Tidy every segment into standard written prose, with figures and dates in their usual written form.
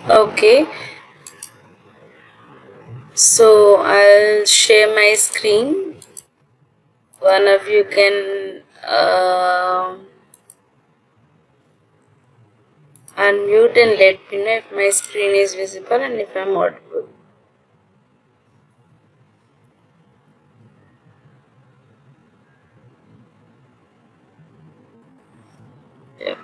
Okay, so I'll share my screen. One of you can unmute and let me know if my screen is visible and if I'm audible. Yeah.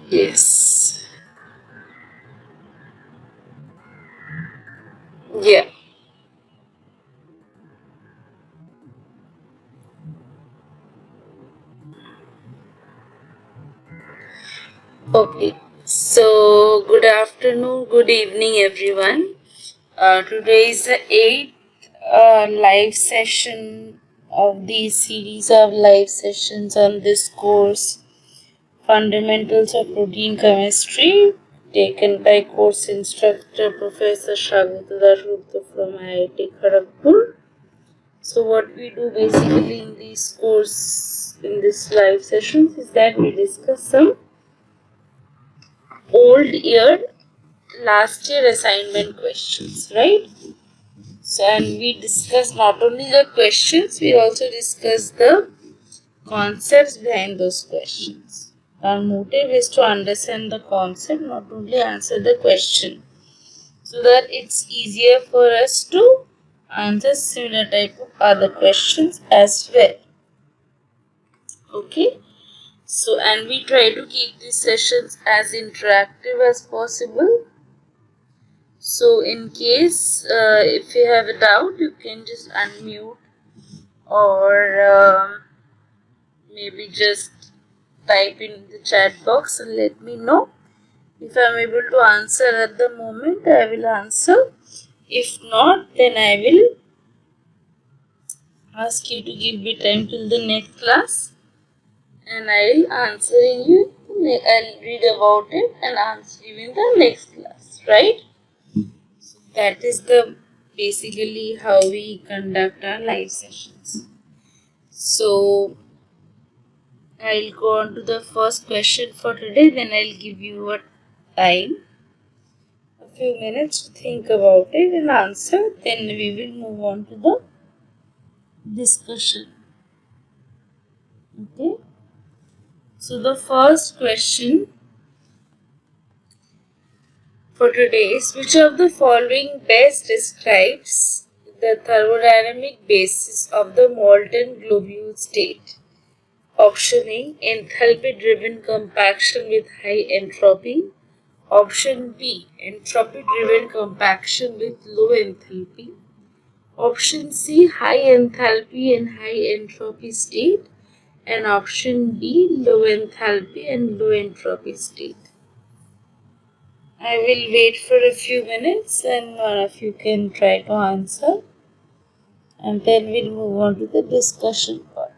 Yes. Yeah. Okay. So, good afternoon, good evening, everyone. Today is the eighth live session of the series of live sessions on this course, Fundamentals of Protein Chemistry, taken by course instructor Professor Shagata Dasgupta from IIT Kharagpur. So, what we do basically in this course, in this live sessions, is that we discuss some old year, last year assignment questions, right? So, and we discuss not only the questions, we also discuss the concepts behind those questions. Our motive is to understand the concept, not only answer the question, so that it's easier for us to answer similar type of other questions as well. Okay. So, and we try to keep these sessions as interactive as possible. So, in case if you have a doubt, you can just unmute or maybe just type in the chat box and let me know. If I am able to answer at the moment, I will answer. If not, then I will ask you to give me time till the next class and I will answering you. I'll read about it and answer you in the next class, right? So that is the basically how we conduct our live sessions. So I'll go on to the first question for today, then I'll give you a time, a few minutes to think about it and answer. Then we will move on to the discussion. Okay. So the first question for today is, which of the following best describes the thermodynamic basis of the molten globule state? Option A, enthalpy driven compaction with high entropy. Option B, entropy driven compaction with low enthalpy. Option C, high enthalpy and high entropy state. And option D, low enthalpy and low entropy state. I will wait for a few minutes and one of you can try to answer. And then we'll move on to the discussion part.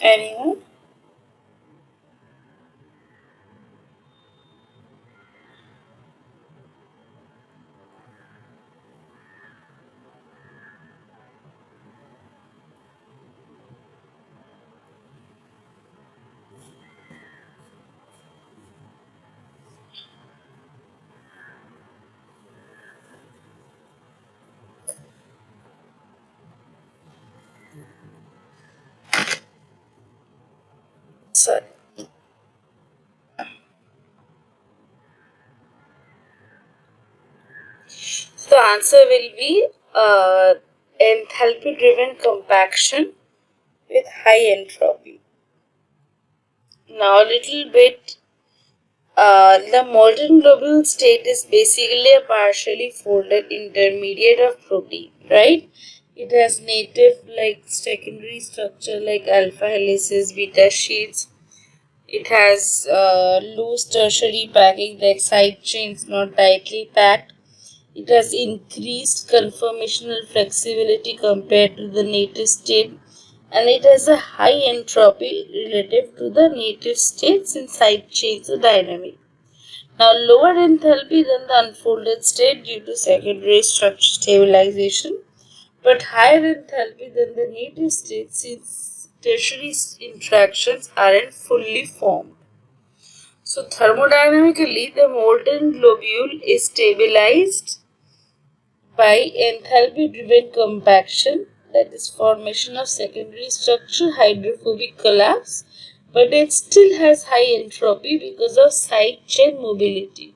Anyone? Sorry. So the answer will be enthalpy driven compaction with high entropy. Now a little bit, the molten globule state is basically a partially folded intermediate of protein, right? It has native like secondary structure like alpha helices, beta sheets. It has loose tertiary packing like side chains not tightly packed. It has increased conformational flexibility compared to the native state, and it has a high entropy relative to the native state since side chains are dynamic. Now, lower enthalpy than the unfolded state due to secondary structure stabilization, but higher enthalpy than the native state since tertiary interactions aren't fully formed. So, thermodynamically, the molten globule is stabilized by enthalpy driven compaction, that is formation of secondary structure, hydrophobic collapse, but it still has high entropy because of side chain mobility.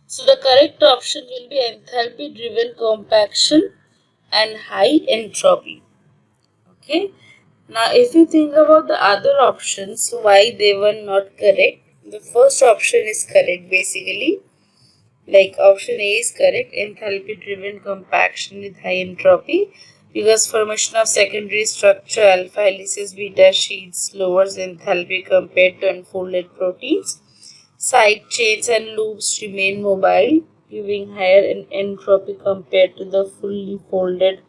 So the correct option will be enthalpy driven compaction and high entropy. Okay. Now if you think about the other options, why they were not correct, the first option is correct basically. Like option A is correct, enthalpy driven compaction with high entropy, because formation of secondary structure alpha helices beta sheets lowers enthalpy compared to unfolded proteins. Side chains and loops remain mobile, giving higher entropy compared to the fully folded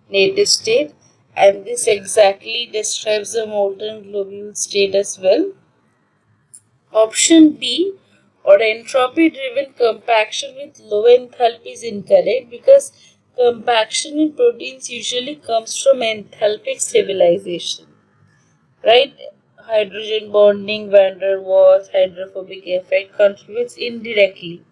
native state, and this exactly describes the molten globule state as well. Option B, or entropy driven compaction with low enthalpy, is incorrect because compaction in proteins usually comes from enthalpic stabilization, right? Hydrogen bonding, van der Waals, hydrophobic effect contributes indirectly,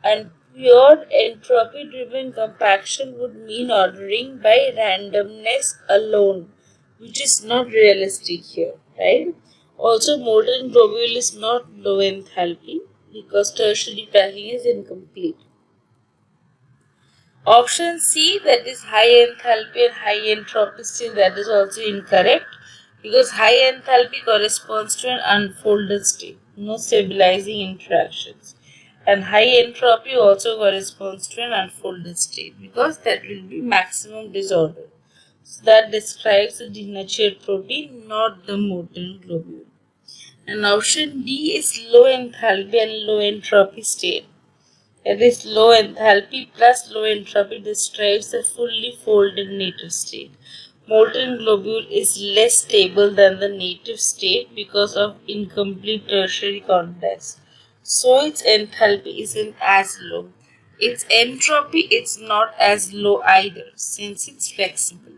and pure entropy driven compaction would mean ordering by randomness alone, which is not realistic here, right? Also, molten globule is not low enthalpy because tertiary packing is incomplete. Option C, that is high enthalpy and high entropy state, that is also incorrect because high enthalpy corresponds to an unfolded state, no stabilizing interactions. And high entropy also corresponds to an unfolded state because that will be maximum disorder. So that describes the denatured protein, not the molten globule. And option D is low enthalpy and low entropy state. That is low enthalpy plus low entropy describes a fully folded native state. Molten globule is less stable than the native state because of incomplete tertiary context. So its enthalpy isn't as low. Its entropy is not as low either since it's flexible.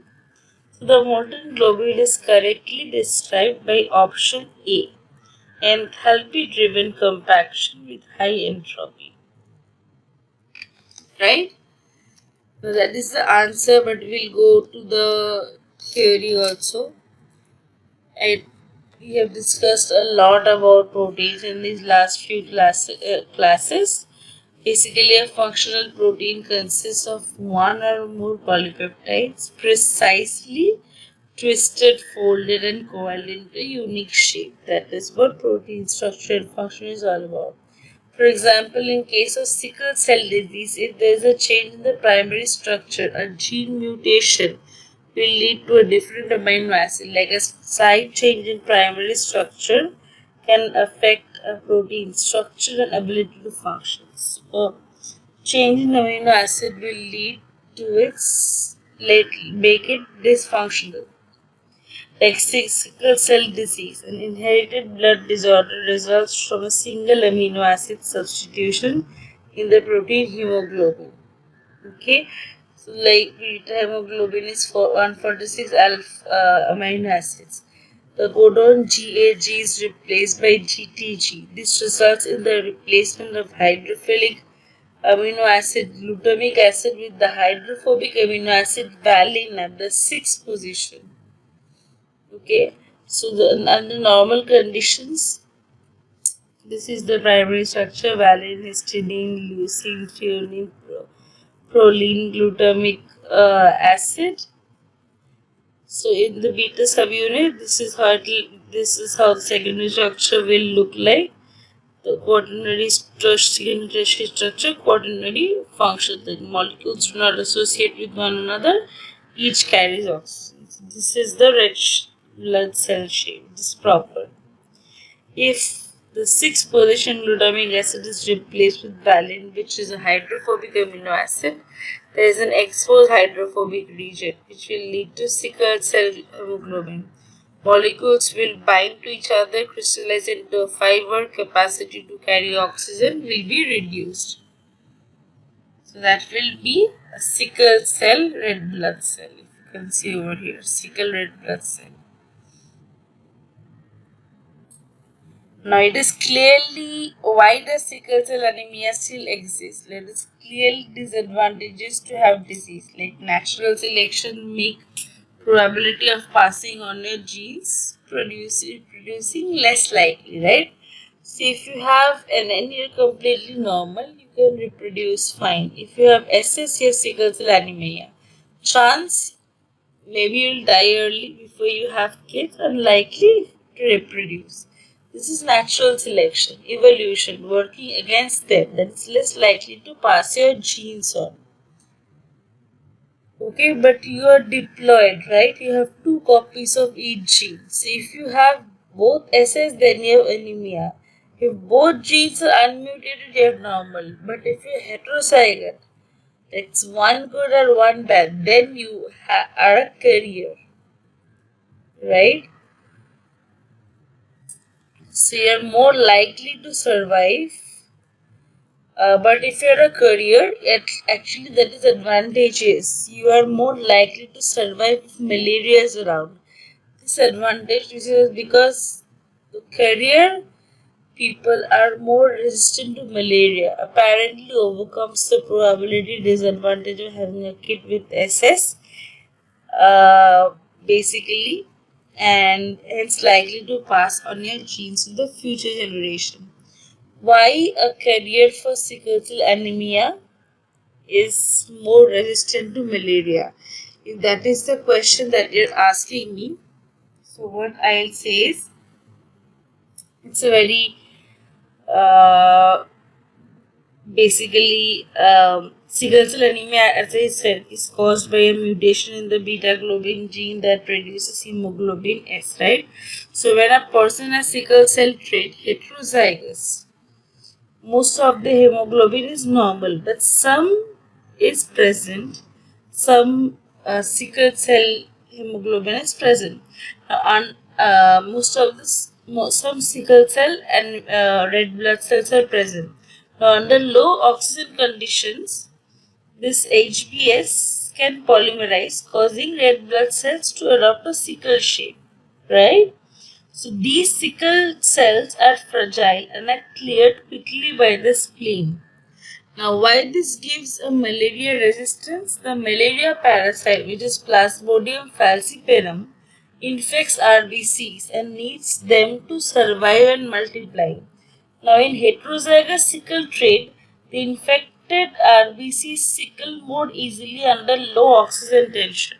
So the molten globule is correctly described by option A, enthalpy driven compaction with high entropy. Right? So that is the answer, but we'll go to the theory also. We have discussed a lot about proteins in these last few classes. Basically, a functional protein consists of one or more polypeptides precisely twisted, folded, and coiled into a unique shape. That is what protein structure and function is all about. For example, in case of sickle cell disease, if there is a change in the primary structure, a gene mutation will lead to a different amino acid. Like a side change in primary structure can affect a protein structure and ability to function. So, change in amino acid will lead to make it dysfunctional. Like sickle cell disease, an inherited blood disorder results from a single amino acid substitution in the protein hemoglobin. Okay, so like beta hemoglobin is for 146 alpha amino acids. The codon GAG is replaced by GTG. This results in the replacement of hydrophilic amino acid glutamic acid with the hydrophobic amino acid valine at the 6th position. Okay, so under normal conditions, this is the primary structure: valine, histidine, leucine, threonine, proline, glutamic acid. So in the beta subunit, this is how the secondary structure will look like. The quaternary structure, quaternary function. The molecules do not associate with one another. Each carries oxygen. So this is the red blood cell shape. This is proper. If the 6th position glutamic acid is replaced with valine, which is a hydrophobic amino acid, there is an exposed hydrophobic region which will lead to sickle cell hemoglobin. Molecules will bind to each other, crystallize into a fiber, capacity to carry oxygen will be reduced. So that will be a sickle cell red blood cell. If you can see over here, sickle red blood cell. Now it is clearly why does sickle cell anemia still exist. It is clearly disadvantageous to have disease, like natural selection make probability of passing on your genes producing less likely, right? So if you have an N, you're completely normal, you can reproduce fine. If you have SS, you have sickle cell anemia. Chance, maybe you'll die early before you have kids, unlikely to reproduce. This is natural selection, evolution working against them, that is less likely to pass your genes on. Okay, but you are diploid, right? You have 2 copies of each gene. So if you have both SS, then you have anemia. If both genes are unmutated, you have normal. But if you're heterozygote, it's one good or one bad, then you are a carrier, right? So you're more likely to survive. But if you're a carrier, actually that is advantageous. You are more likely to survive if malaria is around. This advantage is because the carrier people are more resistant to malaria. Apparently overcomes the probability disadvantage of having a kid with SS. Basically, and hence likely to pass on your genes to the future generation. Why a carrier for sickle cell anemia is more resistant to malaria? If that is the question that you're asking me, so what I'll say is, it's a very basically sickle cell anemia, as I said, is caused by a mutation in the beta globin gene that produces hemoglobin S, right? So when a person has sickle cell trait, heterozygous, most of the hemoglobin is normal, but some is present, some sickle cell hemoglobin is present. Most of this, some sickle cell and red blood cells are present. Now, under low oxygen conditions, this HBS can polymerize, causing red blood cells to adopt a sickle shape, right? So these sickle cells are fragile and are cleared quickly by the spleen. Now, why this gives a malaria resistance? The malaria parasite, which is Plasmodium falciparum, infects RBCs and needs them to survive and multiply. Now, in heterozygous sickle trait, the infected RBCs sickle more easily under low oxygen tension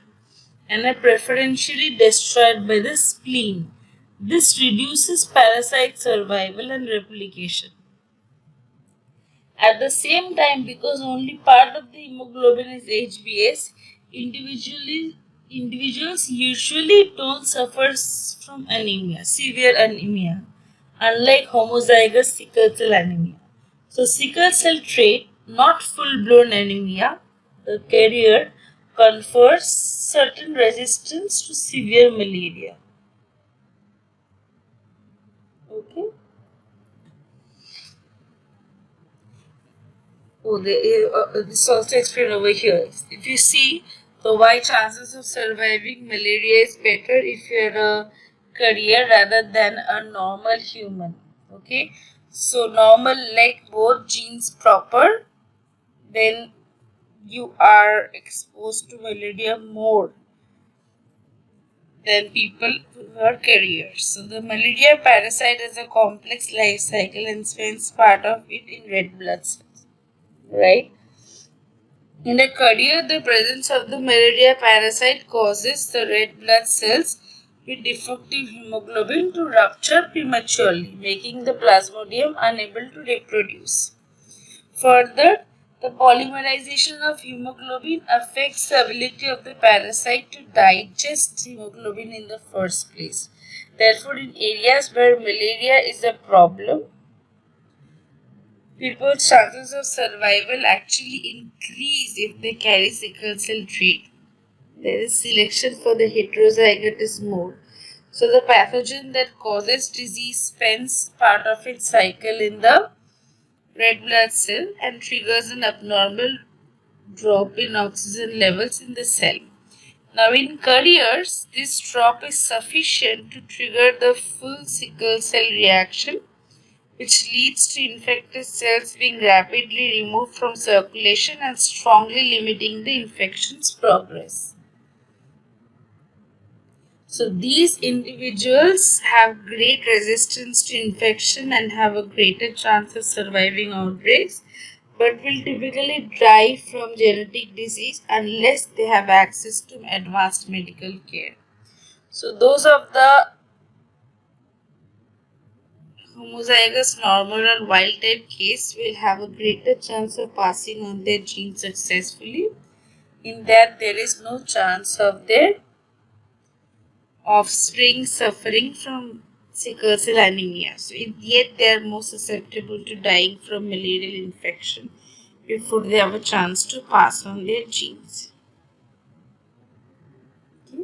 and are preferentially destroyed by the spleen. This reduces parasite survival and replication. At the same time, because only part of the hemoglobin is HbS, individuals usually don't suffer from anemia, severe anemia, unlike homozygous sickle cell anemia. So, sickle cell trait, not full-blown anemia, the carrier confers certain resistance to severe malaria. This is also explained over here. If you see, the why chances of surviving malaria is better if you're a carrier rather than a normal human. Okay, so normal, like both genes proper, then you are exposed to malaria more than people who are carriers. So the malaria parasite is a complex life cycle and spends part of it in red blood cells, right? In a carrier, the presence of the malaria parasite causes the red blood cells with defective hemoglobin to rupture prematurely, making the plasmodium unable to reproduce. Further, the polymerization of hemoglobin affects the ability of the parasite to digest hemoglobin in the first place. Therefore, in areas where malaria is a problem, people's chances of survival actually increase if they carry sickle cell trait. There is selection for the heterozygous mode. So the pathogen that causes disease spends part of its cycle in the red blood cell and triggers an abnormal drop in oxygen levels in the cell. Now in carriers, this drop is sufficient to trigger the full sickle cell reaction, which leads to infected cells being rapidly removed from circulation and strongly limiting the infection's progress. So these individuals have great resistance to infection and have a greater chance of surviving outbreaks, but will typically die from genetic disease unless they have access to advanced medical care. So those of the homozygous normal or wild type case will have a greater chance of passing on their gene successfully, in that there is no chance of their offspring suffering from sickle cell anemia. So yet they are more susceptible to dying from malarial infection before they have a chance to pass on their genes. Okay.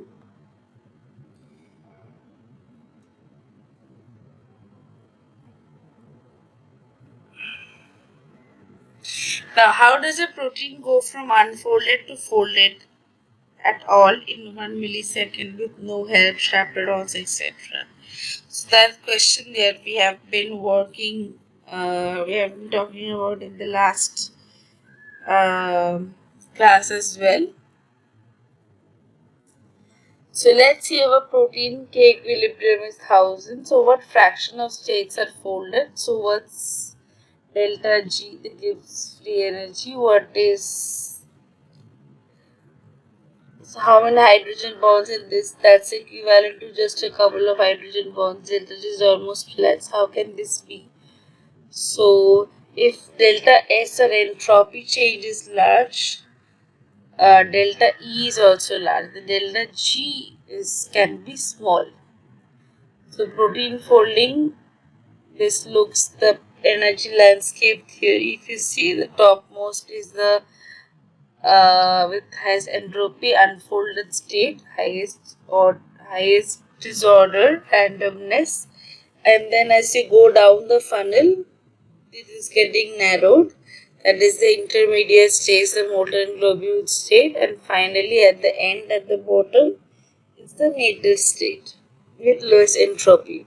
Now, how does a protein go from unfolded to folded at all in 1 millisecond with no help, chaperones, etc.? So that question that we have been talking about in the last class as well. So let's see, our protein K equilibrium is 1000. So what fraction of states are folded? So what's delta G that gives free energy? What is, so how many hydrogen bonds in this? That's equivalent to just a couple of hydrogen bonds. Delta G is almost flat. How can this be? So if delta S or entropy change is large, delta E is also large. The delta G can be small. So protein folding, this looks the energy landscape theory. If you see, the topmost is the has entropy unfolded state, highest disorder, randomness, and then as you go down the funnel, it is getting narrowed. That is the intermediate stage, the molten globule state, and finally at the end, at the bottom, is the natal state with lowest entropy.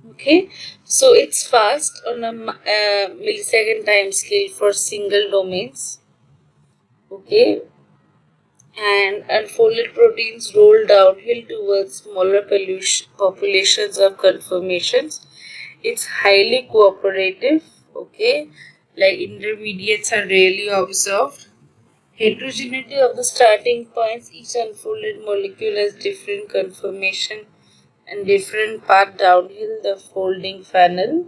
Okay, so it's fast on a millisecond time scale for single domains. Okay, and unfolded proteins roll downhill towards smaller populations of conformations. It's highly cooperative. Okay, like intermediates are rarely observed. Heterogeneity of the starting points, each unfolded molecule has different conformation and different path downhill the folding funnel.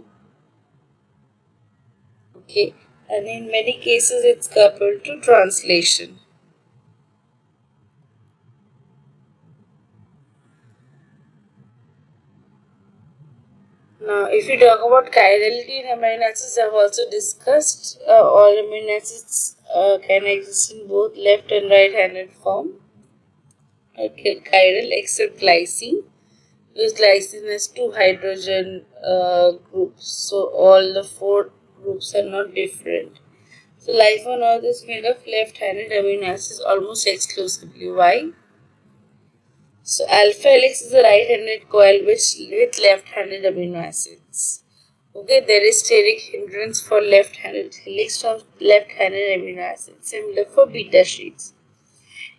Okay, and in many cases it's coupled to translation. Now, if you talk about chirality in amino acids, I have also discussed all amino acids can exist in both left and right handed form. Okay, chiral except glycine. is glycine has two hydrogen groups, so all the four groups are not different. So life on Earth is made of left-handed amino acids almost exclusively. Why? So alpha helix is a right-handed coil with left-handed amino acids. Okay, there is steric hindrance for left-handed helix from left-handed amino acids, similar for beta sheets.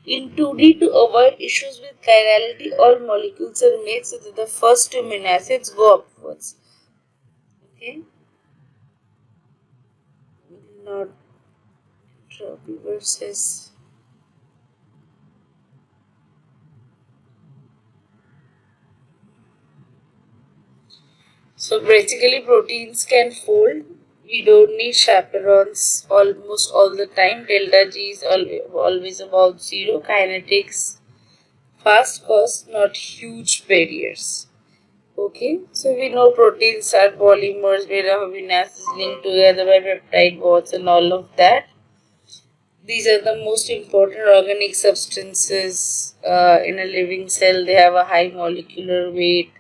In 2D, to avoid issues with chirality, all molecules are made so that the first two amino acids go upwards. Okay, not versus. So basically, proteins can fold. We don't need chaperones almost all the time. Delta G is always about 0. Kinetics, fast cause, not huge barriers. Okay, so we know proteins are polymers made of amino acids linked together by peptide bonds and all of that. These are the most important organic substances in a living cell. They have a high molecular weight,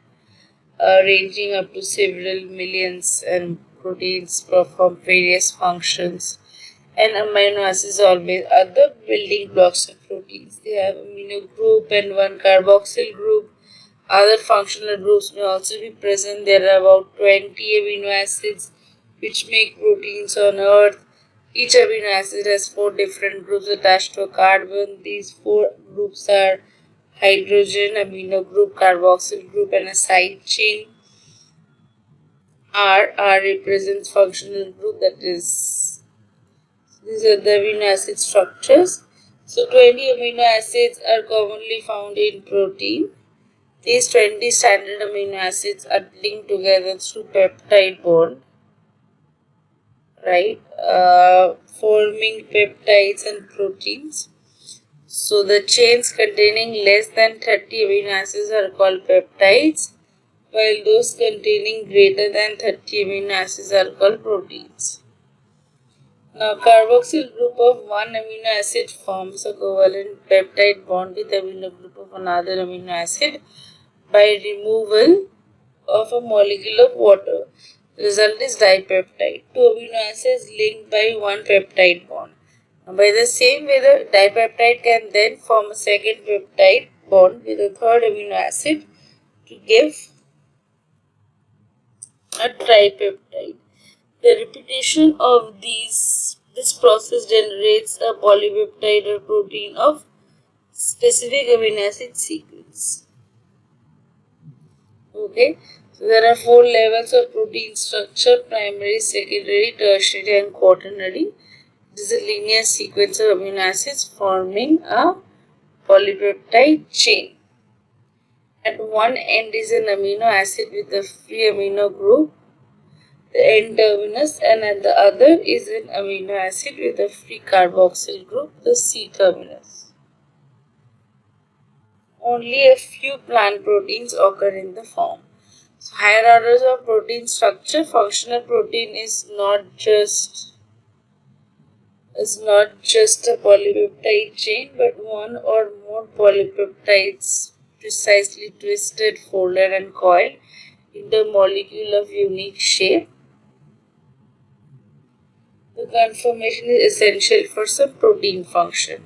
ranging up to several millions, and proteins perform various functions. And amino acids always are the building blocks of proteins. They have amino group and one carboxyl group. Other functional groups may also be present. There are about 20 amino acids which make proteins on Earth. Each amino acid has 4 different groups attached to a carbon. These 4 groups are hydrogen, amino group, carboxyl group, and a side chain. R represents functional group, that is, these are the amino acid structures. So 20 amino acids are commonly found in protein. These 20 standard amino acids are linked together through peptide bond, right, forming peptides and proteins. So the chains containing less than 30 amino acids are called peptides, while those containing greater than 30 amino acids are called proteins. Now, carboxyl group of one amino acid forms a covalent peptide bond with amino group of another amino acid by removal of a molecule of water. The result is dipeptide. Two amino acids linked by one peptide bond. Now, by the same way, the dipeptide can then form a second peptide bond with a third amino acid to give a tripeptide. The repetition of this process generates a polypeptide or protein of specific amino acid sequence. Okay, so there are 4 levels of protein structure: primary, secondary, tertiary, and quaternary. This is a linear sequence of amino acids forming a polypeptide chain. At one end is an amino acid with a free amino group, the N terminus, and at the other is an amino acid with a free carboxyl group, the C terminus. Only a few plant proteins occur in the form. So higher orders of protein structure. Functional protein is not just a polypeptide chain, but one or more polypeptides precisely twisted, folded, and coiled into a molecule of unique shape. The conformation is essential for some protein function.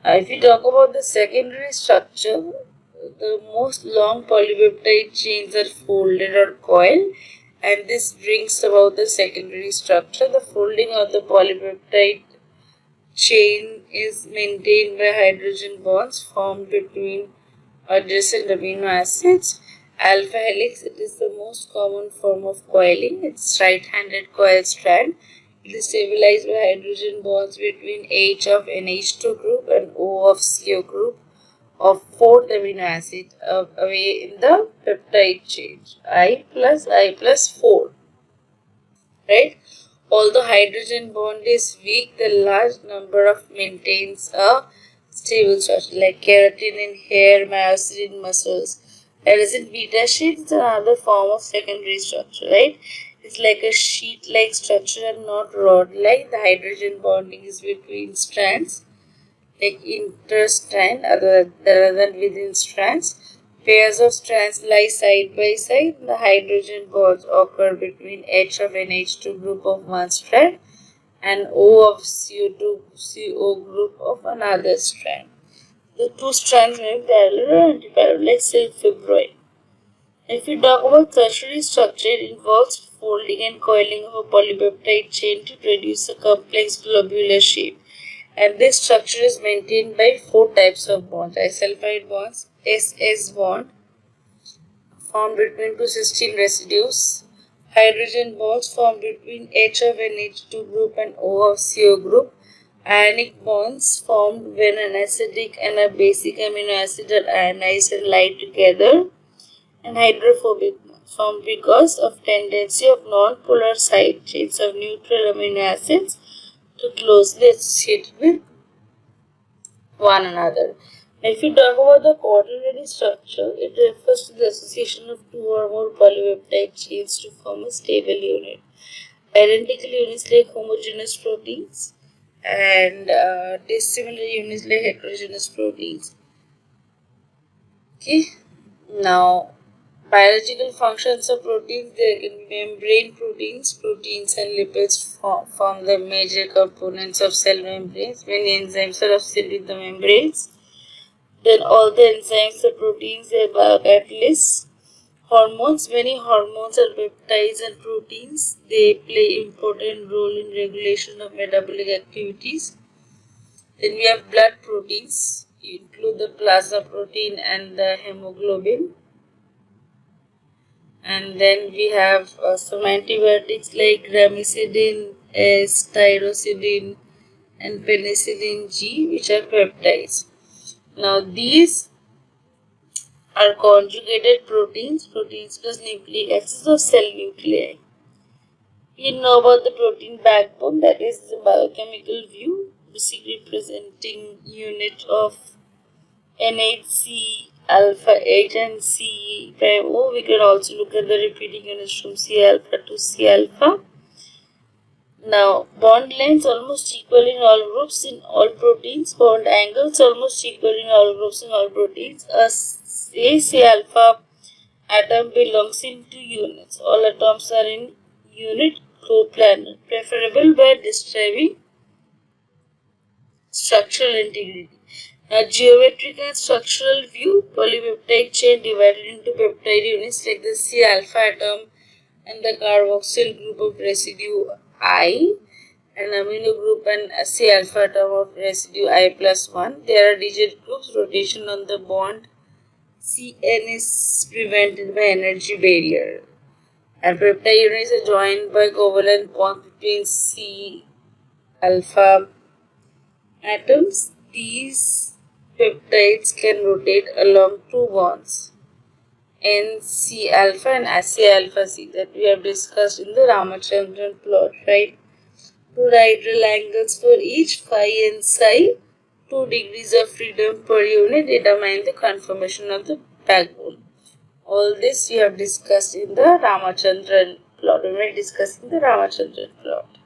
If we talk about the secondary structure, the most long polypeptide chains are folded or coiled, and this brings about the secondary structure. The folding of the polypeptide chain is maintained by hydrogen bonds formed between adjacent amino acids. Alpha helix, it is the most common form of coiling. It's right-handed coil strand. It is stabilized by hydrogen bonds between H of NH2 group and O of CO group of 4th amino acid away in the peptide chain, I plus 4. Right? Although hydrogen bond is weak, the large number of maintains a stable structure, like keratin in hair, myosin in muscles. Whereas in beta sheet, it's another form of secondary structure, right? It's like a sheet-like structure and not rod-like. The hydrogen bonding is between strands, like interstrand rather than within strands. Pairs of strands lie side by side. The hydrogen bonds occur between H of NH2 group of one strand and O of CO2 CO group of another strand. The two strands may be parallel or antiparallel like silk fibroid. If we talk about tertiary structure, it involves folding and coiling of a polypeptide chain to produce a complex globular shape. And this structure is maintained by four types of bonds. Disulfide bonds, SS bond, formed between two cysteine residues. Hydrogen bonds formed between H of NH2 group and O of CO group. Ionic bonds formed when an acidic and a basic amino acid are ionized and lie together. And hydrophobic bonds formed because of tendency of non-polar side chains of neutral amino acids to closely associate with one another. If you talk about the quaternary structure, it refers to the association of two or more polypeptide chains to form a stable unit. Identical units like homogeneous proteins and dissimilar units like heterogeneous proteins. Okay. Now, biological functions of proteins, there can be membrane proteins. Proteins and lipids form the major components of cell membranes. Many enzymes are associated with the membranes. Then all the enzymes, the proteins, they are biocatalysts. Hormones, many hormones are peptides and proteins. They play important role in regulation of metabolic activities. Then we have blood proteins. You include the plasma protein and the hemoglobin. And then we have some antibiotics like ramicillin S, tyrosine, and penicillin G, which are peptides. Now these are conjugated proteins plus nucleic acids of cell nuclei. We know about the protein backbone, that is the biochemical view, basically representing unit of NHC alpha 8 and C prime O. We can also look at the repeating units from C alpha to C alpha. Now, bond lengths almost equal in all groups in all proteins. Bond angles almost equal in all groups in all proteins. A C alpha atom belongs in two units. All atoms are in unit coplanar, preferable by describing structural integrity. Now, geometric and structural view, polypeptide chain divided into peptide units like the C alpha atom and the carboxyl group of residue I, an amino group and a C alpha atom of residue I plus 1. There are digit groups. Rotation on the bond CN is prevented by energy barrier. And peptide units are joined by covalent bonds between C alpha atoms. These peptides can rotate along two bonds, NC alpha and C alpha C, that we have discussed in the Ramachandran plot, right? Two radial angles for each phi and psi, 2 degrees of freedom per unit determine the conformation of the backbone. All this we have discussed in the Ramachandran plot. We were discussing the Ramachandran plot.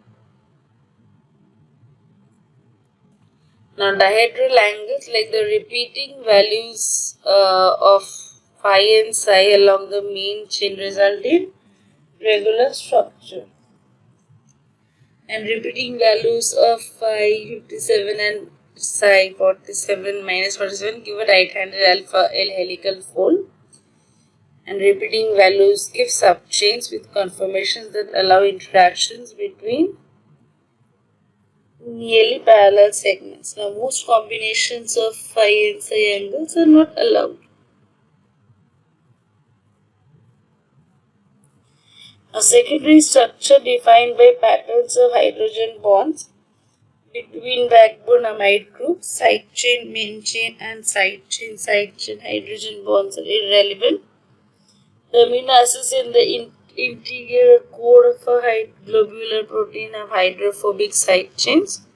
Now, dihedral angles, like the repeating values of phi and psi along the main chain, result in regular structure. And repeating values of phi 57 and psi 47 minus 47 give a right-handed alpha L helical fold. And repeating values give subchains with conformations that allow interactions between nearly parallel segments. Now, most combinations of phi and psi angles are not allowed. A secondary structure defined by patterns of hydrogen bonds between backbone amide groups, side chain, main chain, and side chain hydrogen bonds are irrelevant. The amino acids in the interior core of a globular protein have hydrophobic side chains.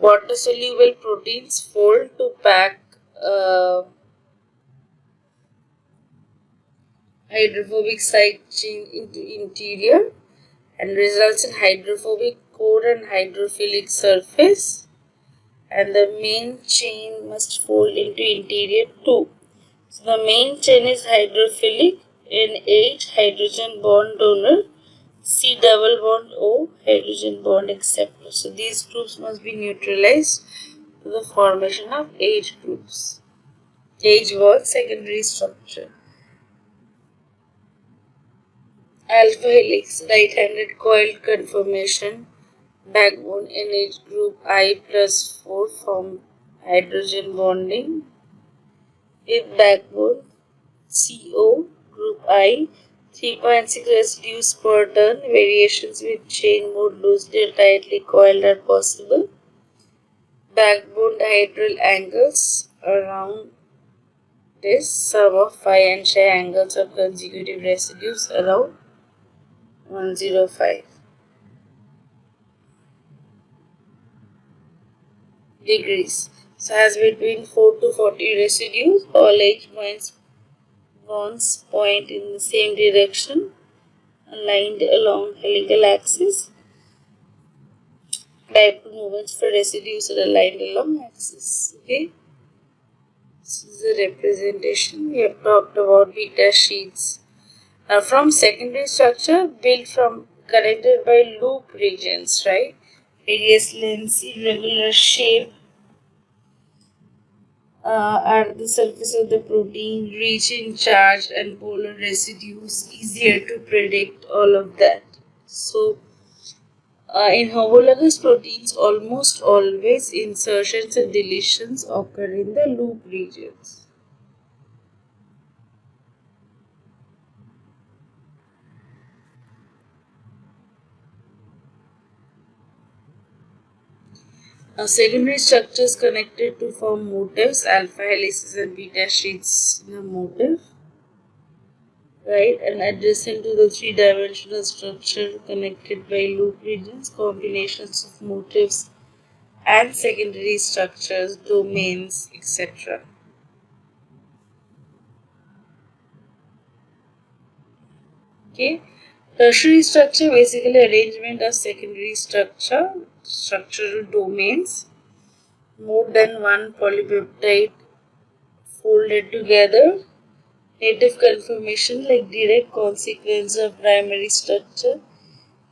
Water soluble proteins fold to pack hydrophobic side chain into interior and results in hydrophobic core and hydrophilic surface, and the main chain must fold into interior too. So the main chain is hydrophilic, N-H, hydrogen bond donor, C double bond O, hydrogen bond acceptor. So these groups must be neutralized to the formation of H groups. H was secondary structure. Alpha helix, right-handed coiled conformation, backbone NH group I plus 4 form hydrogen bonding with backbone CO group I, 3.6 residues per turn, variations with chain mode loosely or tightly coiled are possible. Backbone dihedral angles around this, sum of phi and psi angles of consecutive residues around 105 degrees. So has between 4 to 40 residues, all H bonds point in the same direction, aligned along helical axis. Dipole moments for residues are aligned along axis. Okay. This is the representation. We have talked about beta sheets. Now from secondary structure built from connected by loop regions, right? Various lengths, irregular shape at the surface of the protein, rich in charge and polar residues, easier to predict all of that. So in homologous proteins, almost always insertions and deletions occur in the loop regions. Now, secondary structures connected to form motifs, alpha helices and beta sheets in a motif, right? And adjacent to the three-dimensional structure connected by loop regions, combinations of motifs and secondary structures, domains, etc. Okay. Tertiary structure basically arrangement of secondary structure, structural domains, more than one polypeptide folded together. Native conformation like direct consequence of primary structure.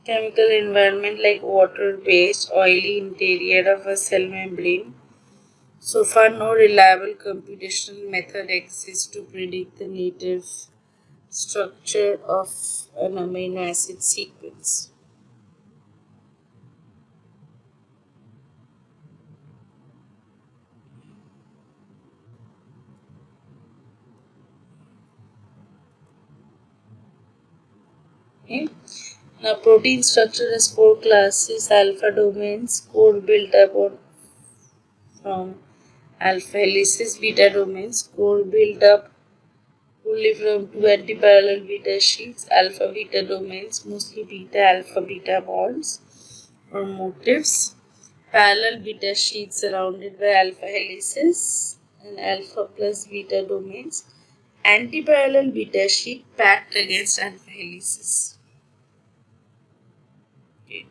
Chemical environment like water-based, oily interior of a cell membrane. So far, no reliable computational method exists to predict the native structure of an amino acid sequence. Okay. Now, protein structure has four classes: alpha domains, core built up on from alpha helices, beta domains, core built up only from two antiparallel beta sheets, alpha beta domains, mostly beta alpha beta bonds or motifs, parallel beta sheets surrounded by alpha helices, and alpha plus beta domains, antiparallel beta sheet packed against alpha helices. Okay.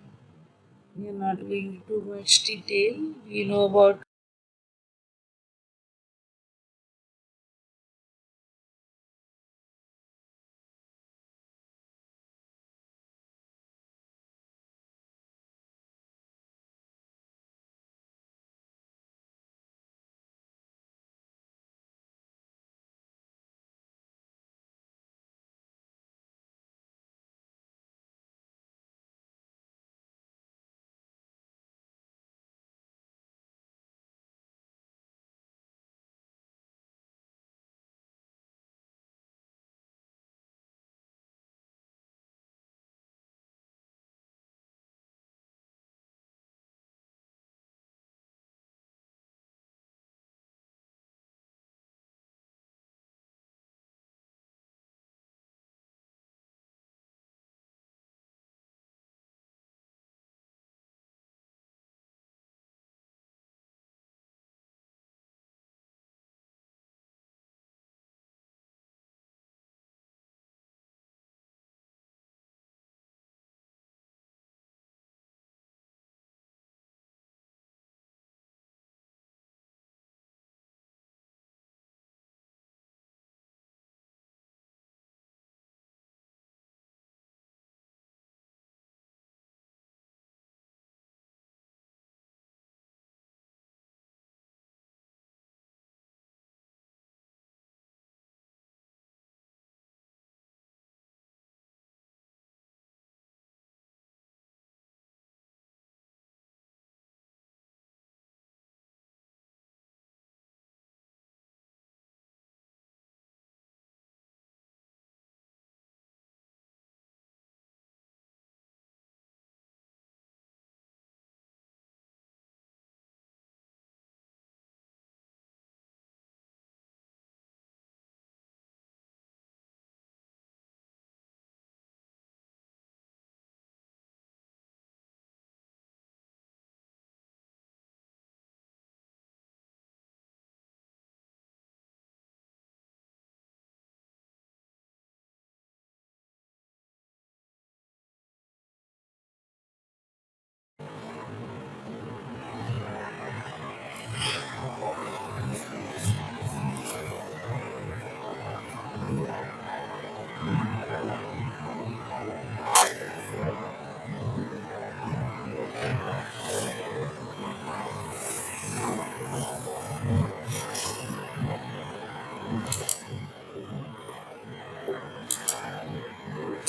We are not going into much detail. We know about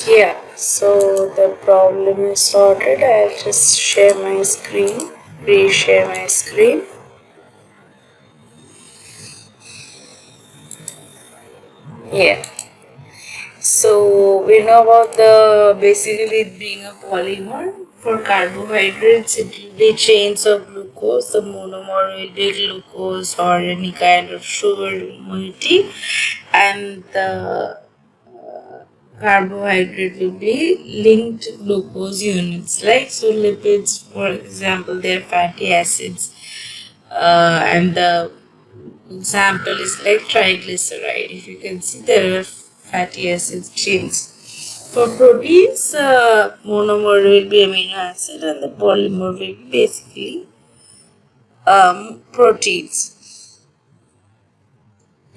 Yeah, so the problem is sorted. I'll just share my screen, reshare my screen. Yeah, so we know about the basically it being a polymer. For carbohydrates, it will be chains of glucose. The monomer will be glucose or any kind of sugar moiety, and the carbohydrate will be linked glucose units. Like so, lipids, for example, they are fatty acids, and the example is like triglyceride. If you can see, there are fatty acid chains. For proteins, monomer will be amino acid and the polymer will be basically proteins.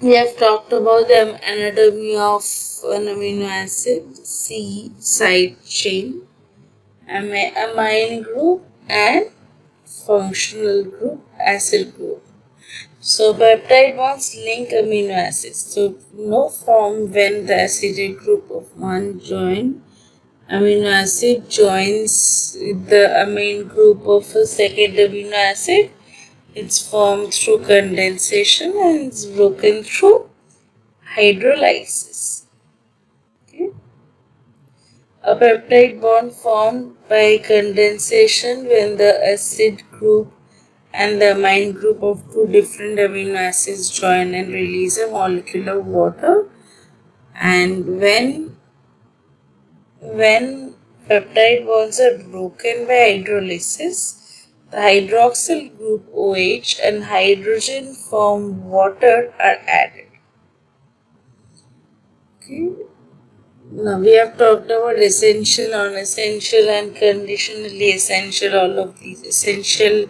We have talked about the anatomy of an amino acid, C side chain, amine group, and functional group, acid group. So peptide bonds link amino acids. So no form when the acidic group of one amino acid joins the amine group of a second amino acid. It's formed through condensation and it's broken through hydrolysis. Okay. A peptide bond formed by condensation when the acid group and the amine group of two different amino acids join and release a molecule of water. And when peptide bonds are broken by hydrolysis, the hydroxyl group OH and hydrogen from water are added. Okay. Now we have talked about essential, non-essential and conditionally essential. All of these essential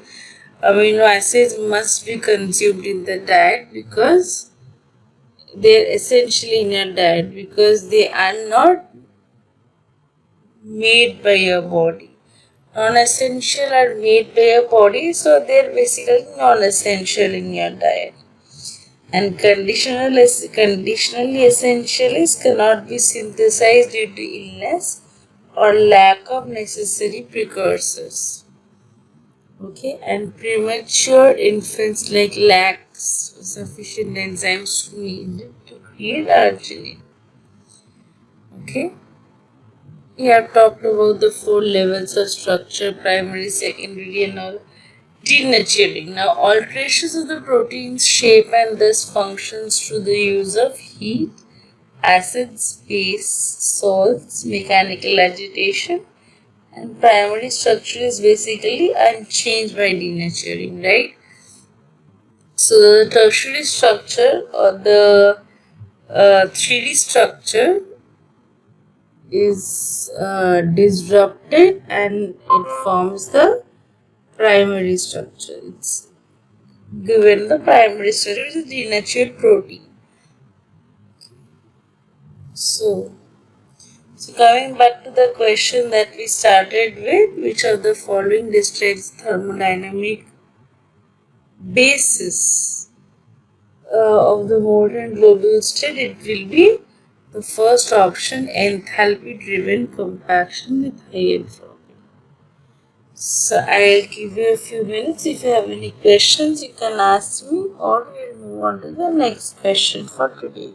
amino acids must be consumed in the diet because they are essentially in your diet because they are not made by your body. Non-essential are made by your body, so they are basically non-essential in your diet. And conditionally essential is cannot be synthesized due to illness or lack of necessary precursors. Okay, and premature infants like lacks sufficient enzymes needed to create arginine. Okay, we have talked about the four levels of structure: primary, secondary, and all. Denaturing. Now, alterations of the protein's shape and thus functions through the use of heat, acids, base, salts, mechanical agitation, and primary structure is basically unchanged by denaturing, right? So the tertiary structure or the 3D structure is disrupted and it forms the primary structure. It's given the primary structure is a denatured protein. So coming back to the question that we started with, which of the following describes thermodynamic basis of the molten globule state? It will be the first option, enthalpy driven compaction with high entropy. So I'll give you a few minutes. If you have any questions, you can ask me, or we'll move on to the next question for today.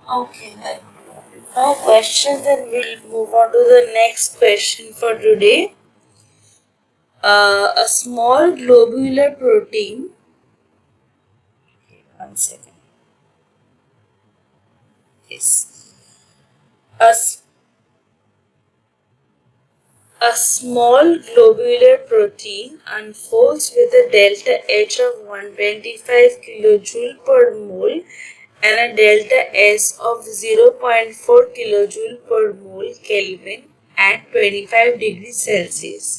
Okay, no questions, and we'll move on to the next question for today. A small globular protein. One second. Yes. A, s- a small globular protein unfolds with a delta H of 125 kilojoule per mole and a delta S of 0.4 kilojoule per mole Kelvin at 25 degrees Celsius.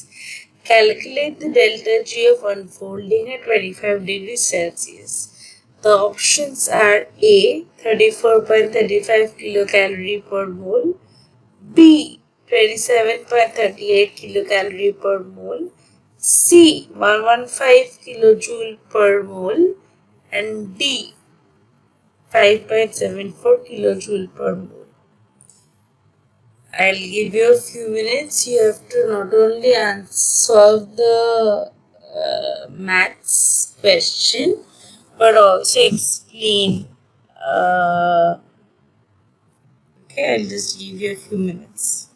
Calculate the delta G of unfolding at 25 degrees Celsius. The options are A. 34.35 kilocalorie per mole, B. 27.38 kilocalorie per mole, C. 115 kilojoule per mole, and D. 5.74 kilojoule per mole. I'll give you a few minutes. You have to not only solve the maths question but also explain. Okay, I'll just give you a few minutes.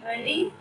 Ready?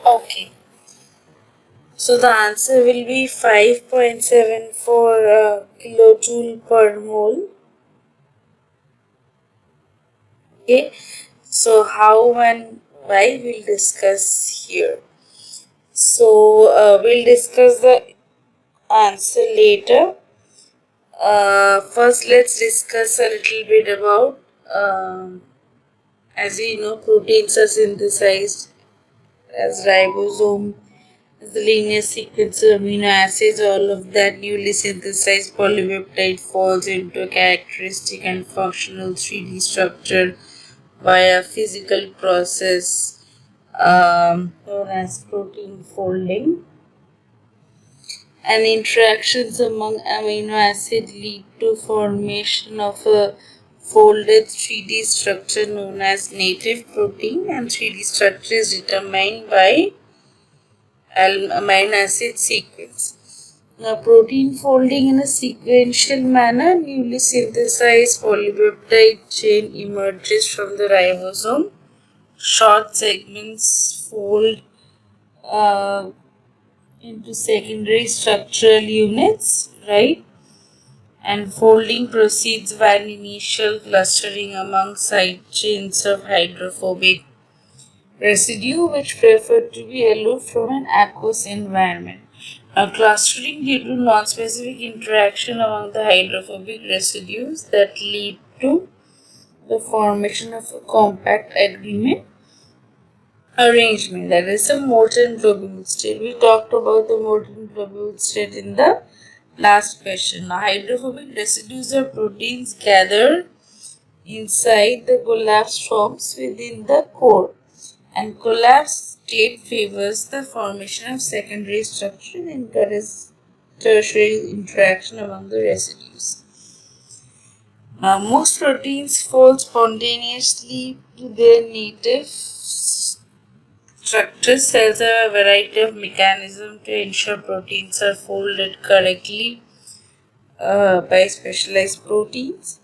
Okay. So the answer will be 5.74 kilojoule per mole. Okay. So how and why we'll discuss here. So we'll discuss the answer later. First, let's discuss a little bit about, as we know, proteins are synthesized as ribosome, as the linear sequence of amino acids. All of that newly synthesized polypeptide falls into a characteristic and functional 3D structure by a physical process known as protein folding. And interactions among amino acids lead to formation of a folded 3D structure known as native protein, and 3D structure is determined by amino acid sequence. Now, protein folding in a sequential manner, newly synthesized polypeptide chain emerges from the ribosome. Short segments fold into secondary structural units, right? And folding proceeds while initial clustering among side chains of hydrophobic residue which prefer to be aloof from an aqueous environment. Now, clustering due to non-specific interaction among the hydrophobic residues that lead to the formation of a compact agreement arrangement, that is a molten globule state. We talked about the molten globule state in the last question. Now, hydrophobic residues or proteins gather inside the collapsed forms within the core, and collapsed state favors the formation of secondary structure and encourages tertiary interaction among the residues. Now, most proteins fall spontaneously to their native structure. Cells have a variety of mechanisms to ensure proteins are folded correctly by specialized proteins.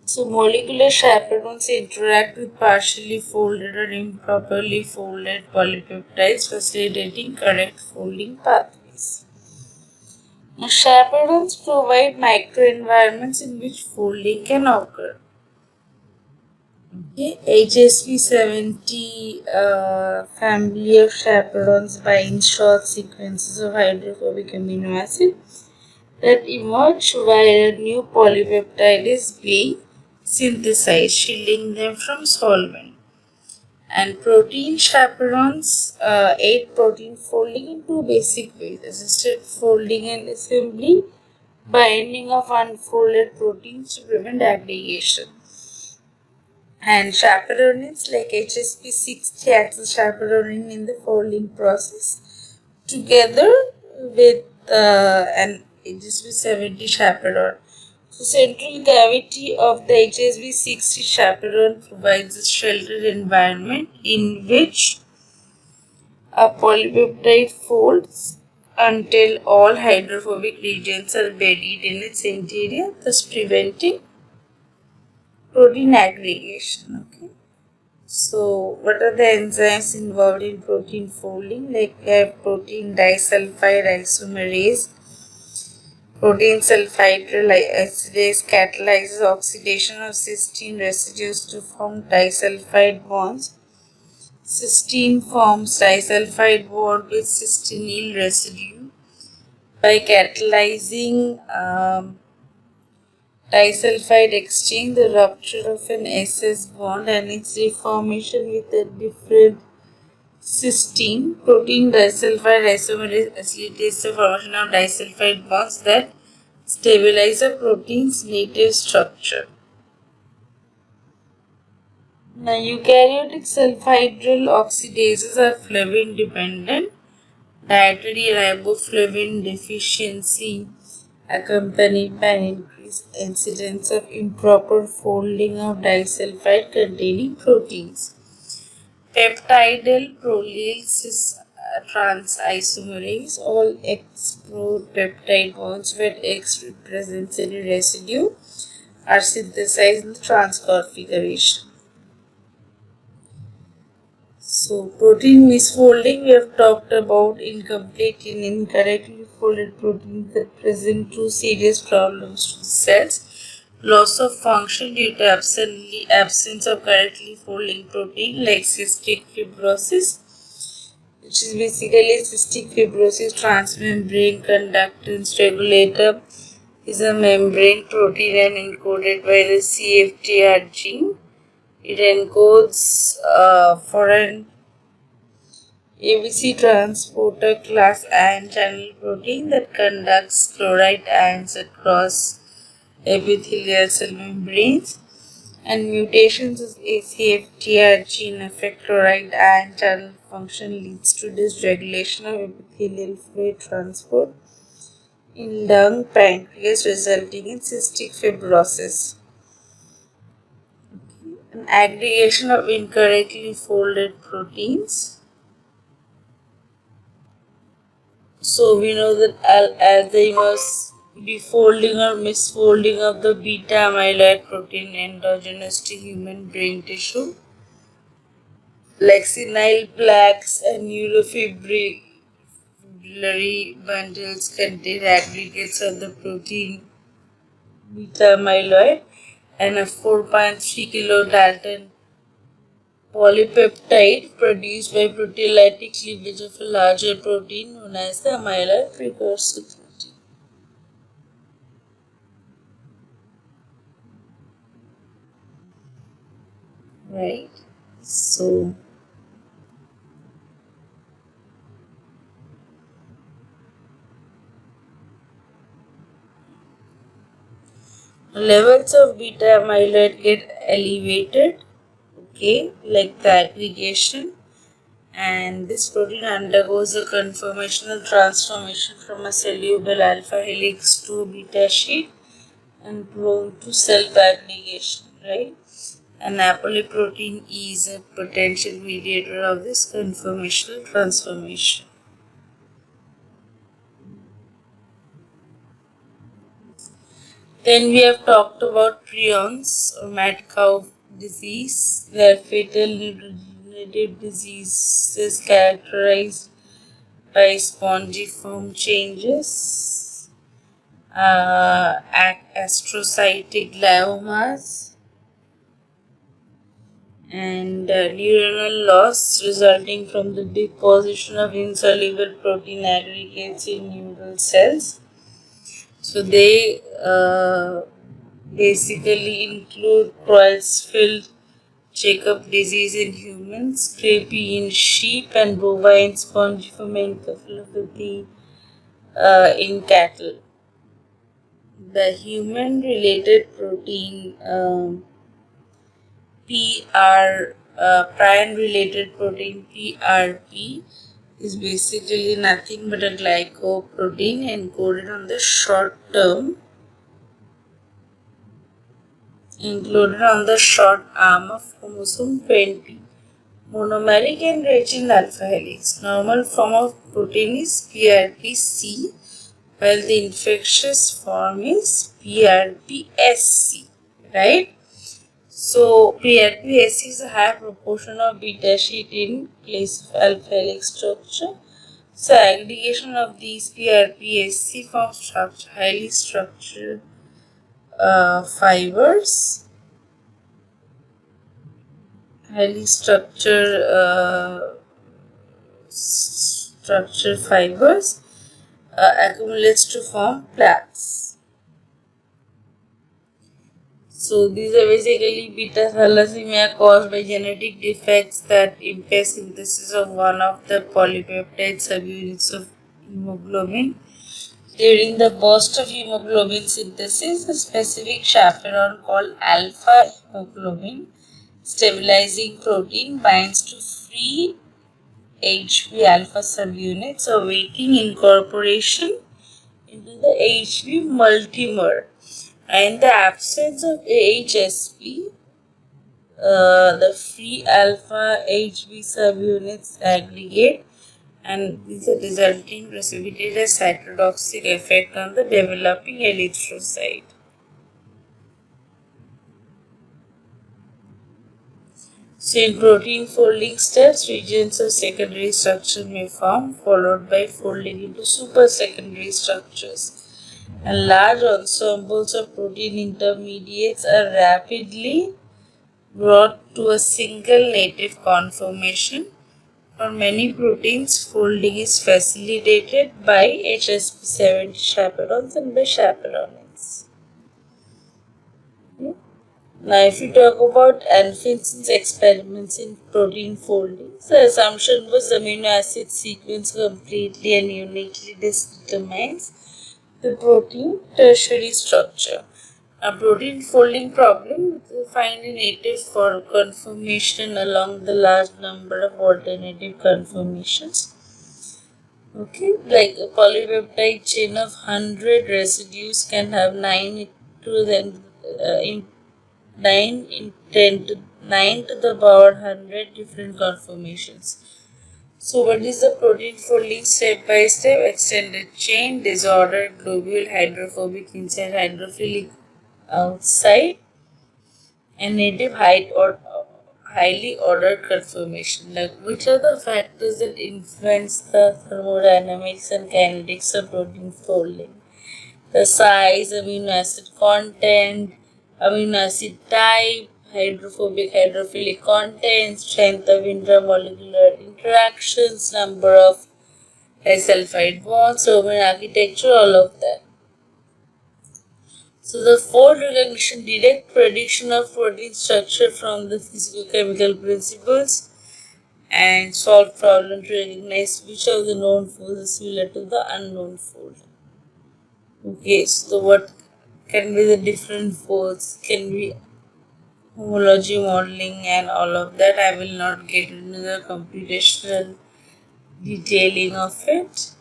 So, molecular chaperones interact with partially folded or improperly folded polypeptides, facilitating correct folding pathways. Now, chaperones provide microenvironments in which folding can occur. Okay, HSP70 family of chaperones binds short sequences of hydrophobic amino acid that emerge while a new polypeptide is being synthesized, shielding them from solvent. And protein chaperones aid protein folding in two basic ways: assisted folding and assembly, binding of unfolded proteins to prevent aggregation. And chaperones like HSP60 acts as chaperoning in the folding process together with an HSP70 chaperone. The central cavity of the HSP60 chaperone provides a sheltered environment in which a polypeptide folds until all hydrophobic regions are buried in its interior, thus preventing protein aggregation. Okay. So, what are the enzymes involved in protein folding? Like we have protein disulfide isomerase. Protein sulfide isolase catalyzes oxidation of cysteine residues to form disulfide bonds. Cysteine forms disulfide bond with cystenyl residue by catalyzing disulfide exchange, the rupture of an SS bond and its reformation with a different cysteine. Protein disulfide isomerase facilitates the formation of disulfide bonds that stabilize a protein's native structure. Now, eukaryotic sulfhydryl oxidases are flavin dependent. Dietary riboflavin deficiency accompanied by an increased incidence of improper folding of disulfide containing proteins. Peptidyl prolyl cis trans isomerase, all X peptide bonds where X represents any residue, are synthesized in the trans configuration. So, protein misfolding, we have talked about incomplete and incorrectly folded proteins that present two serious problems to the cells. Loss of function due to absence of correctly folding protein, like cystic fibrosis, which is basically cystic fibrosis transmembrane conductance regulator, is a membrane protein and encoded by the CFTR gene. It encodes for an ABC transporter class ion channel protein that conducts chloride ions across epithelial cell membranes, and mutations of ACFTR gene affect chloride ion channel function, leads to dysregulation of epithelial fluid transport in lung, pancreas, resulting in cystic fibrosis. An aggregation of incorrectly folded proteins. So we know that Alzheimer's defolding or misfolding of the beta amyloid protein endogenous to human brain tissue, like senile plaques and neurofibrillary bundles contain aggregates of the protein beta amyloid, and a 4.3 kilodalton polypeptide produced by proteolytic cleavage of a larger protein known as the amyloid precursor protein. Right? So, levels of beta amyloid get elevated, okay, like the aggregation, and this protein undergoes a conformational transformation from a soluble alpha helix to a beta sheet and prone to self-aggregation, right? And apolipoprotein is a potential mediator of this conformational transformation. Then we have talked about prions or mad cow disease. They are fatal neurodegenerative diseases characterized by spongiform changes, astrocytic gliomas, and neuronal loss resulting from the deposition of insoluble protein aggregates in neural cells. So they basically include Creutzfeldt Jakob disease in humans, crepey in sheep, and bovine spongiform encephalopathy in cattle. The human-related protein prion-related protein PRP is basically nothing but a glycoprotein encoded on the short arm of chromosome 20. Monomeric and rich in alpha helix. Normal form of protein is PRPC, while the infectious form is PRPSC, right? So PRPSC is a higher proportion of beta sheet in place of alpha helix structure. So aggregation of these PRPSC forms highly structured fibers. Highly structured fibers accumulates to form plaques. So these are basically beta thalassemia caused by genetic defects that impair synthesis of one of the polypeptide subunits of hemoglobin. During the burst of hemoglobin synthesis, a specific chaperone called alpha hemoglobin stabilizing protein binds to free HB alpha subunits awaiting incorporation into the HB multimer. In the absence of AHSP, the free alpha HB subunits aggregate, and these are resulting precipitate a cytotoxic effect on the developing erythrocyte. So in protein folding steps, regions of secondary structure may form, followed by folding into super secondary structures. And large ensembles of protein intermediates are rapidly brought to a single native conformation. For many proteins, folding is facilitated by HSP70 chaperones and by chaperonins. Now, if we talk about Anfinsen's experiments in protein folding, the assumption was amino acid sequence completely and uniquely determines the protein tertiary structure. A protein folding problem will find a native for conformation along the large number of alternative conformations. Okay, like a polypeptide chain of 100 residues can have 9 to the power 100 different conformations. So what is the protein folding step by step? Extended chain, disordered globule, hydrophobic inside, hydrophilic outside, and native height or highly ordered conformation. Like which are the factors that influence the thermodynamics and kinetics of protein folding? The size, amino acid content, amino acid type, hydrophilic content, strength of intramolecular interactions, number of disulfide bonds, domain architecture, all of that. So the fold recognition, direct prediction of protein structure from the physicochemical principles, and solve problem to recognize which of the known folds is similar to the unknown fold. Okay, so what can be the different force, can be homology modeling and all of that. I will not get into the computational detailing of it.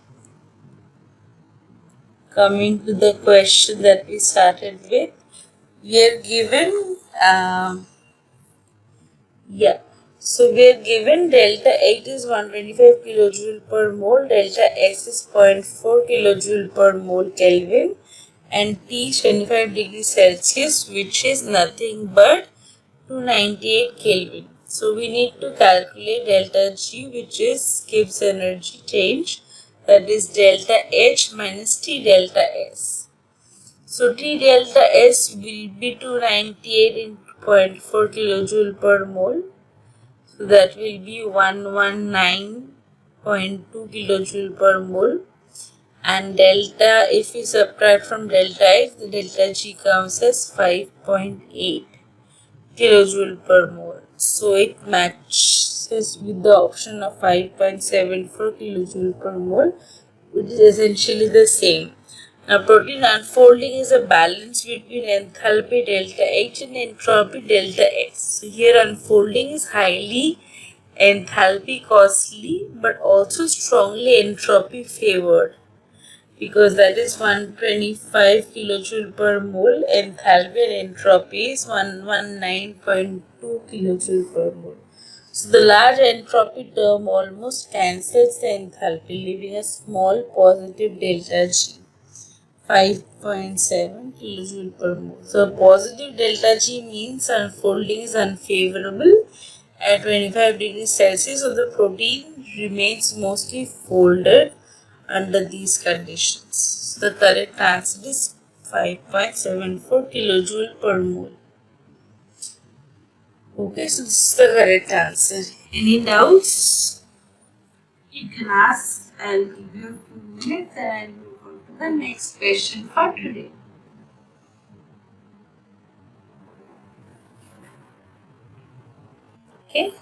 Coming to the question that we started with, we are given so we are given delta H is 125 kilojoule per mole, delta S is 0.4 kilojoule per mole Kelvin, and T is 25 degrees Celsius, which is nothing but 298 Kelvin. So we need to calculate delta G, which is Gibbs energy change, that is delta H minus T delta S. So T delta S will be 298 into 0.4 kilojoule per mole. So that will be 119.2 kilojoule per mole. And delta, if we subtract from delta H, the delta G comes as 5.8 kilojoule per mole. So it matches with the option of 5.74 kilojoule per mole, which is essentially the same. Now, protein unfolding is a balance between enthalpy delta H and entropy delta S. So, here unfolding is highly enthalpy costly but also strongly entropy favored, because that is 125 kilojoule per mole. Enthalpy and entropy is 119.2 kilojoule per mole. So the large entropy term almost cancels the enthalpy, leaving a small positive delta G, 5.7 kilojoule per mole. So positive delta G means unfolding is unfavorable at 25 degrees Celsius, so the protein remains mostly folded under these conditions. So the correct answer is 5.74 kilojoule per mole. Okay, so this is the correct answer. Any doubts? You can ask. I'll give you a few minutes and I'll move on to the next question for today. Okay.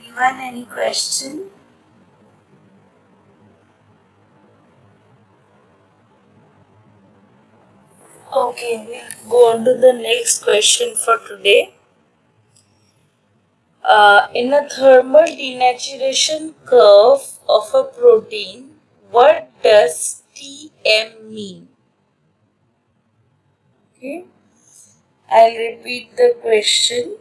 Anyone, any question? Okay, we'll go on to the next question for today. In a thermal denaturation curve of a protein, what does Tm mean? Okay, I'll repeat the question.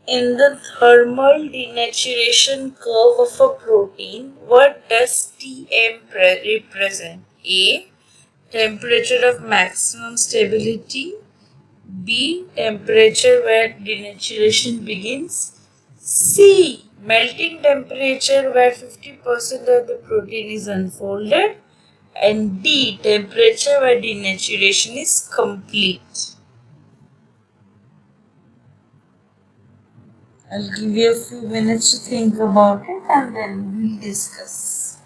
In the thermal denaturation curve of a protein, what does Tm represent? A. Temperature of maximum stability. B. Temperature where denaturation begins. C. Melting temperature where 50% of the protein is unfolded. And D. Temperature where denaturation is complete. I'll give you a few minutes to think about it and then we'll discuss.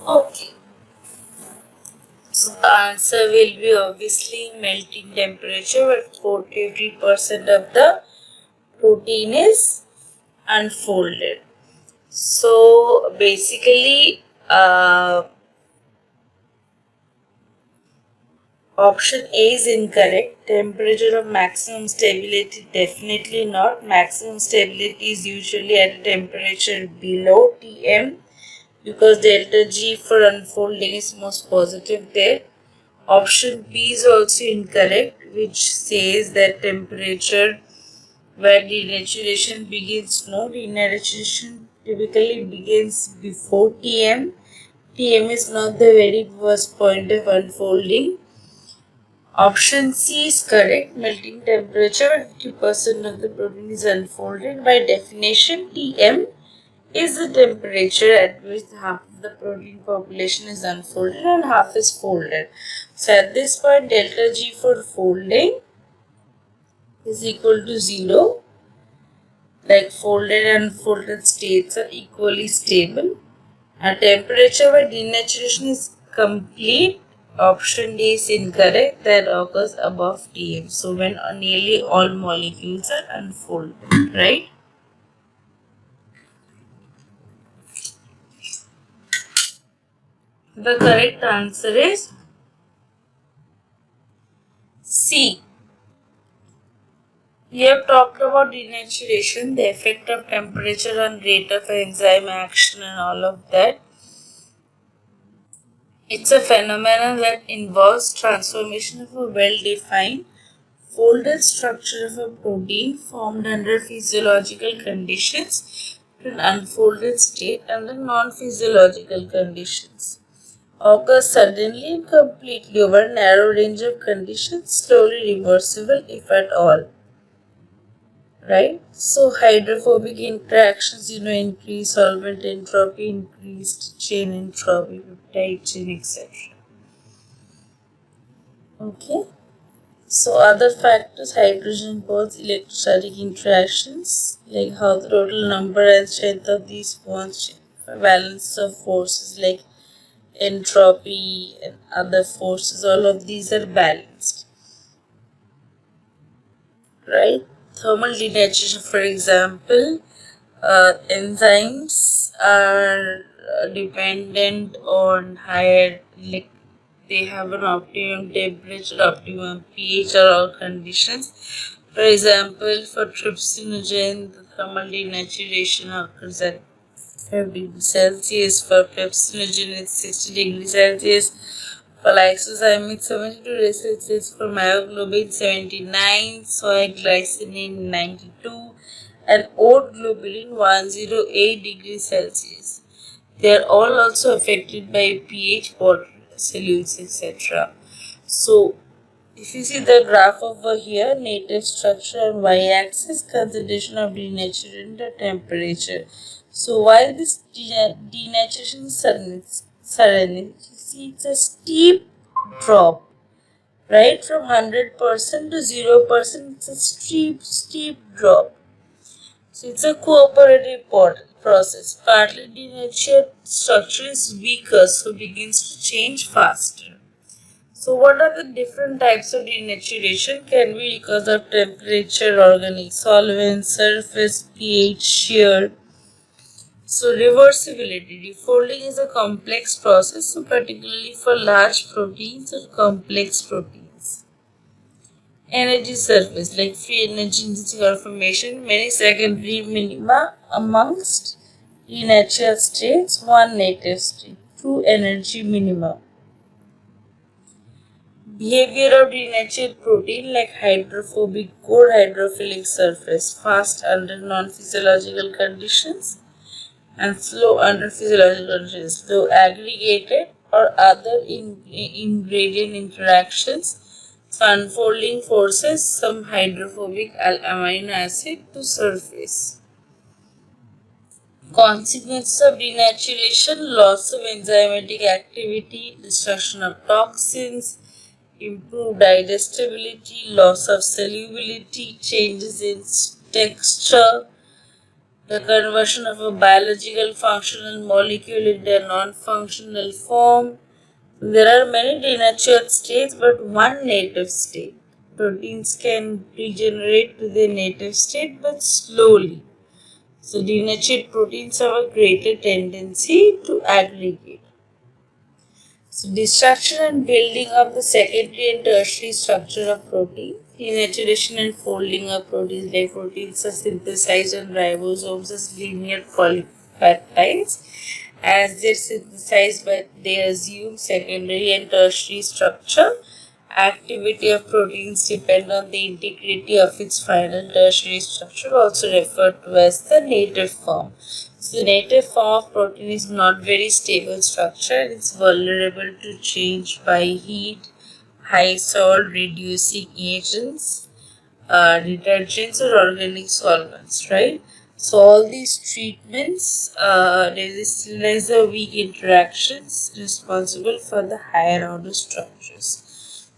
Okay. So the answer will be obviously melting temperature, but 43% of the protein is unfolded. So basically, option A is incorrect. Temperature of maximum stability, definitely not. Maximum stability is usually at a temperature below Tm, because delta G for unfolding is most positive there. Option B is also incorrect, which says that temperature where denaturation begins. No, denaturation typically begins before Tm. Tm is not the very first point of unfolding. Option C is correct. Melting temperature, 50% of the protein is unfolded. By definition, Tm is the temperature at which half of the protein population is unfolded and half is folded. So at this point, delta G for folding is equal to 0. Like folded and unfolded states are equally stable. A temperature where denaturation is complete, option D is incorrect, that occurs above Tm. So when nearly all molecules are unfolded, right? The correct answer is C. We have talked about denaturation, the effect of temperature on rate of enzyme action and all of that. It's a phenomenon that involves transformation of a well-defined folded structure of a protein formed under physiological conditions to an unfolded state under non-physiological conditions. Occurs suddenly and completely over a narrow range of conditions, slowly reversible if at all. Right? So hydrophobic interactions, increase solvent entropy, increased chain entropy, peptide chain, etc. Okay. So other factors, hydrogen bonds, electrostatic interactions, like how the total number and strength of these bonds change. Balance of forces like entropy and other forces, all of these are balanced. Right? Thermal denaturation, for example, enzymes are dependent on higher, like they have an optimum temperature, optimum pH or all conditions. For example, for trypsinogen, the thermal denaturation occurs at 5 degrees Celsius. For pepsinogen, it's 60 degrees Celsius. For lysozyme, 72 degrees Celsius. For myoglobin, 79. Soy glycine, 92. And oat globulin, 108 degrees Celsius. They are all also affected by pH, water, solutes, etc. So, if you see the graph over here, native structure on y-axis, concentration of denaturation to temperature. So while this denaturation is sudden, you see it's a steep drop, right? From 100% to 0%, it's a steep drop. So it's a cooperative process. Partly denatured structure is weaker, so begins to change faster. So what are the different types of denaturation? Can be because of temperature, organic solvents, surface, pH, shear. So reversibility. Refolding is a complex process, so particularly for large proteins or complex proteins. Energy surface, like free energy density confirmation, many secondary minima amongst denatured states, one native state. True energy minima. Behavior of denatured protein, like hydrophobic core, hydrophilic surface, fast under non-physiological conditions and slow under physiological conditions, slow aggregated or other ingredient interactions. So unfolding forces some hydrophobic amino acid to surface. Consequences of denaturation, loss of enzymatic activity, destruction of toxins, improved digestibility, loss of solubility, changes in texture, the conversion of a biological functional molecule into a non-functional form. There are many denatured states, but one native state. Proteins can regenerate to their native state, but slowly. So, denatured proteins have a greater tendency to aggregate. So, destruction and building of the secondary and tertiary structure of protein. Denaturation and folding of proteins, like proteins are synthesized on ribosomes as linear polypeptides. As they're synthesized, but they assume secondary and tertiary structure. Activity of proteins depend on the integrity of its final tertiary structure, also referred to as the native form. So the native form of protein is not very stable structure. It's vulnerable to change by heat, high salt reducing agents, detergents or organic solvents, right? So all these treatments resistance the weak interactions responsible for the higher order structures.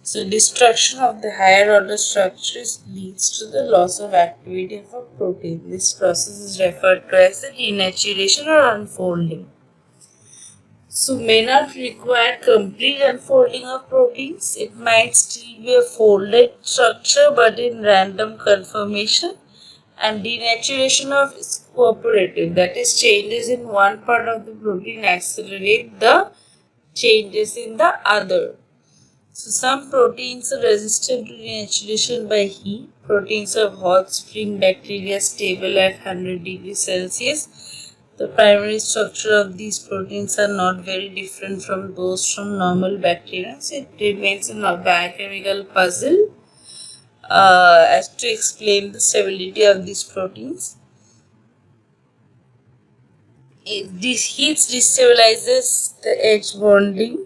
So destruction of the higher order structures leads to the loss of activity of a protein. This process is referred to as the denaturation or unfolding. So may not require complete unfolding of proteins. It might still be a folded structure but in random conformation, and denaturation of is cooperative. That is, changes in one part of the protein accelerate the changes in the other. So some proteins are resistant to denaturation by heat. Proteins of hot spring bacteria stable at 100 degrees Celsius. The primary structure of these proteins are not very different from those from normal bacteria. So it remains a biochemical puzzle as to explain the stability of these proteins. This heat destabilizes the edge bonding.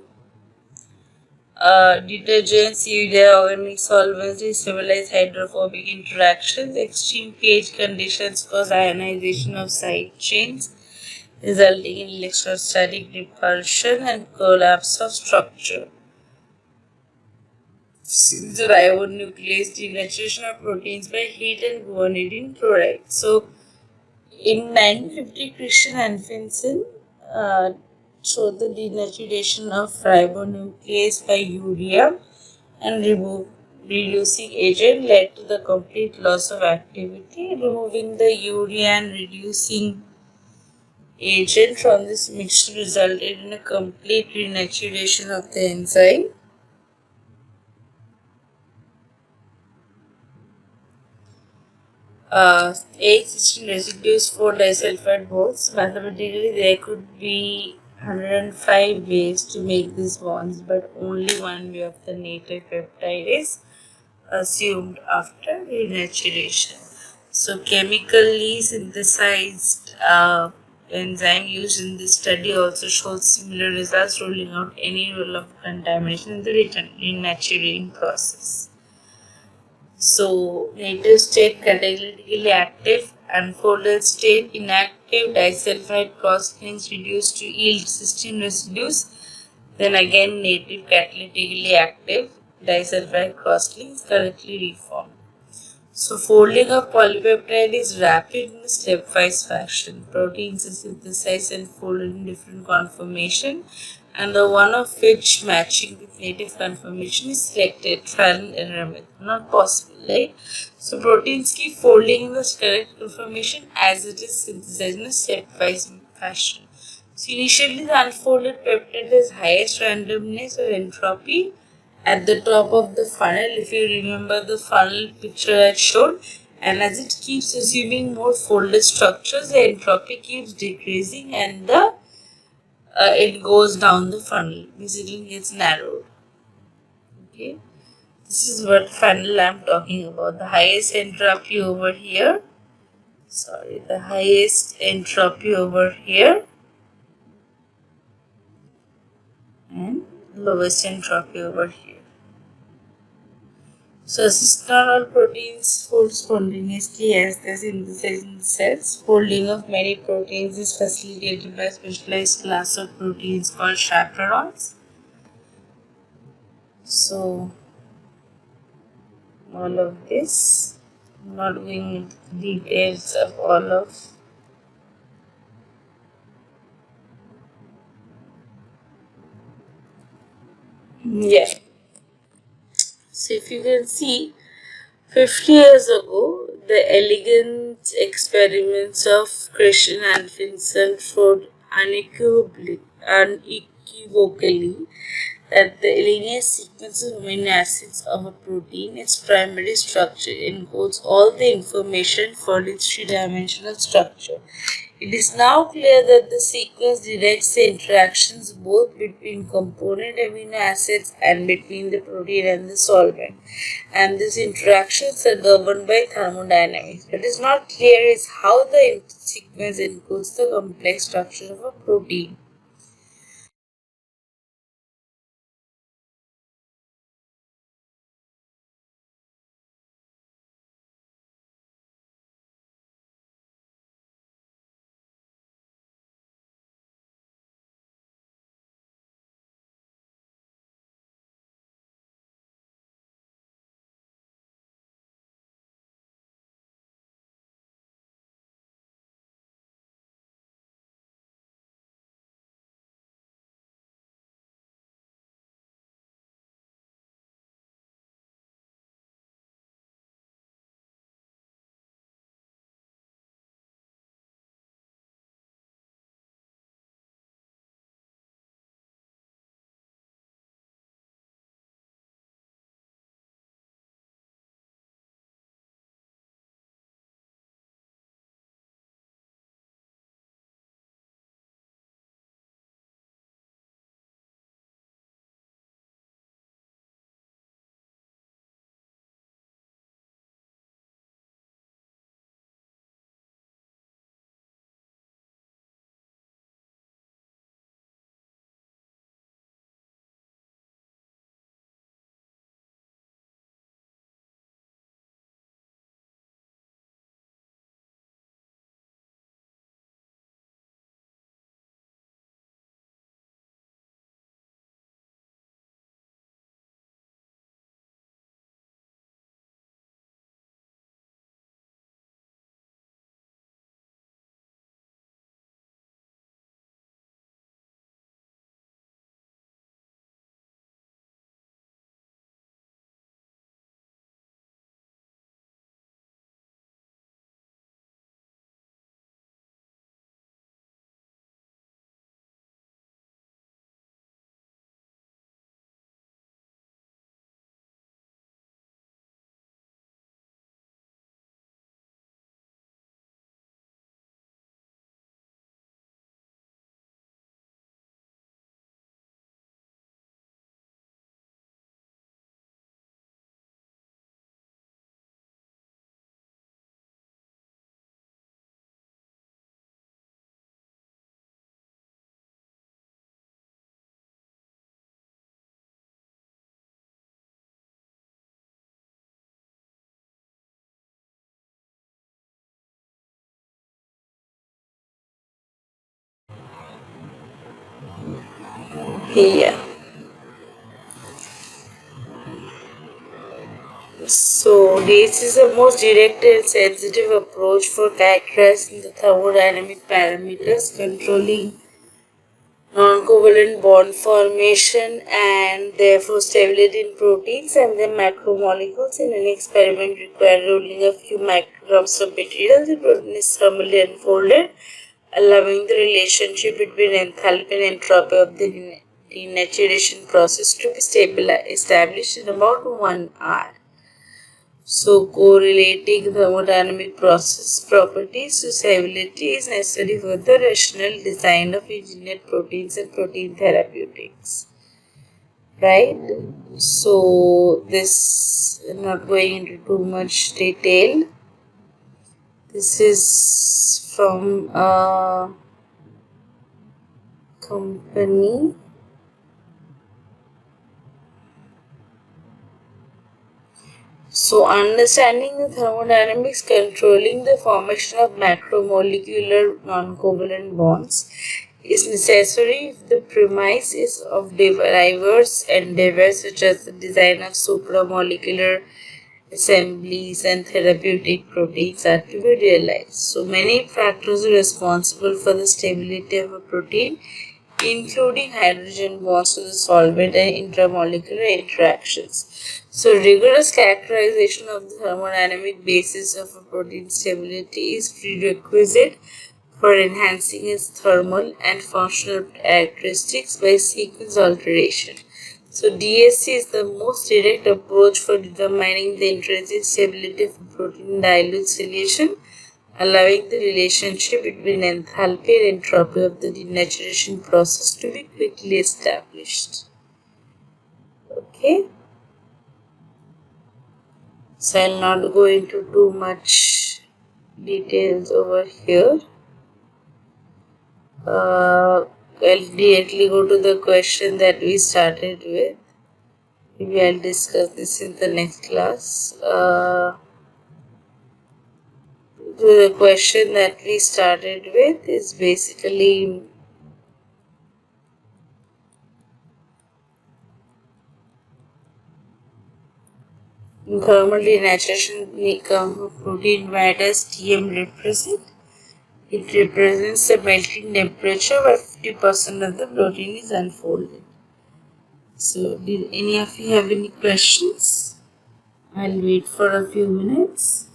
Detergents, urea, organic solvents destabilize hydrophobic interactions. Extreme pH conditions cause ionization of side chains, resulting in electrostatic repulsion and collapse of structure. Since the ribonuclease, denaturation of proteins by heat and guanidine chloride. So, in 1950, Christian Anfinsen showed the denaturation of ribonuclease by urea and reducing agent led to the complete loss of activity. Removing the urea and reducing agent from this mixture resulted in a complete denaturation of the enzyme. Existing residues for disulfide bonds. Mathematically, there could be 105 ways to make these bonds, but only one way of the native peptide is assumed after denaturation. So, chemically synthesized enzyme used in this study also shows similar results, ruling out any role of contamination in the denaturing process. So, native state catalytically active, unfolded state inactive, disulfide cross-links reduced to yield cysteine residues. Then again, native catalytically active, disulfide cross-links correctly reformed. So, folding of polypeptide is rapid in a stepwise fashion. Proteins are synthesized and folded in different conformation, and the one of which matching with native conformation is selected. Trial and error method. Not possible, right? So, proteins keep folding in the correct conformation as it is synthesized in a stepwise fashion. So, initially the unfolded peptide has highest randomness or entropy at the top of the funnel. If you remember the funnel picture I showed, and as it keeps assuming more folded structures, the entropy keeps decreasing and the it goes down the funnel, basically gets narrowed. Okay, this is what funnel I am talking about. The highest entropy over here, the highest entropy over here and lowest entropy over here. So, since not all proteins fold spontaneously as they synthesize in the cells, folding of many proteins is facilitated by a specialized class of proteins called chaperones. So, all of this, I'm not going into details of all of Yeah. So if you can see, 50 years ago, the elegant experiments of Christian and Vincent showed unequivocally that the linear sequence of amino acids of a protein, its primary structure, encodes all the information for its three-dimensional structure. It is now clear that the sequence directs the interactions both between component amino acids and between the protein and the solvent, and these interactions are governed by thermodynamics. What is not clear is how the sequence encodes the complex structure of a protein. Yeah. So this is a most direct and sensitive approach for characterizing the thermodynamic parameters controlling non-covalent bond formation and therefore stability in proteins and their macromolecules. In an experiment requiring rolling a few micrograms of material, the protein is thermally unfolded, allowing the relationship between enthalpy and entropy of the denaturation process to be established in about 1 hour. So, correlating thermodynamic process properties to stability is necessary for the rational design of engineered proteins and protein therapeutics. Right? So, this not going into too much detail. This is from a company. So, understanding the thermodynamics controlling the formation of macromolecular non-covalent bonds is necessary if the premise is of diverse endeavors such as the design of supramolecular assemblies and therapeutic proteins are to be realized. So, many factors are responsible for the stability of a protein, including hydrogen bonds to the solvent and intermolecular interactions. So, rigorous characterization of the thermodynamic basis of a protein stability is prerequisite for enhancing its thermal and functional characteristics by sequence alteration. So, DSC is the most direct approach for determining the intrinsic stability of a protein in dilute solution, allowing the relationship between enthalpy and entropy of the denaturation process to be quickly established. Okay. So I'll not go into too much details over here. I'll directly go to the question that we started with. Maybe I'll discuss this in the next class. The question that we started with is basically in thermal denaturation protein, where does Tm represent? It represents the melting temperature where 50% of the protein is unfolded. So, did any of you have any questions? I'll wait for a few minutes.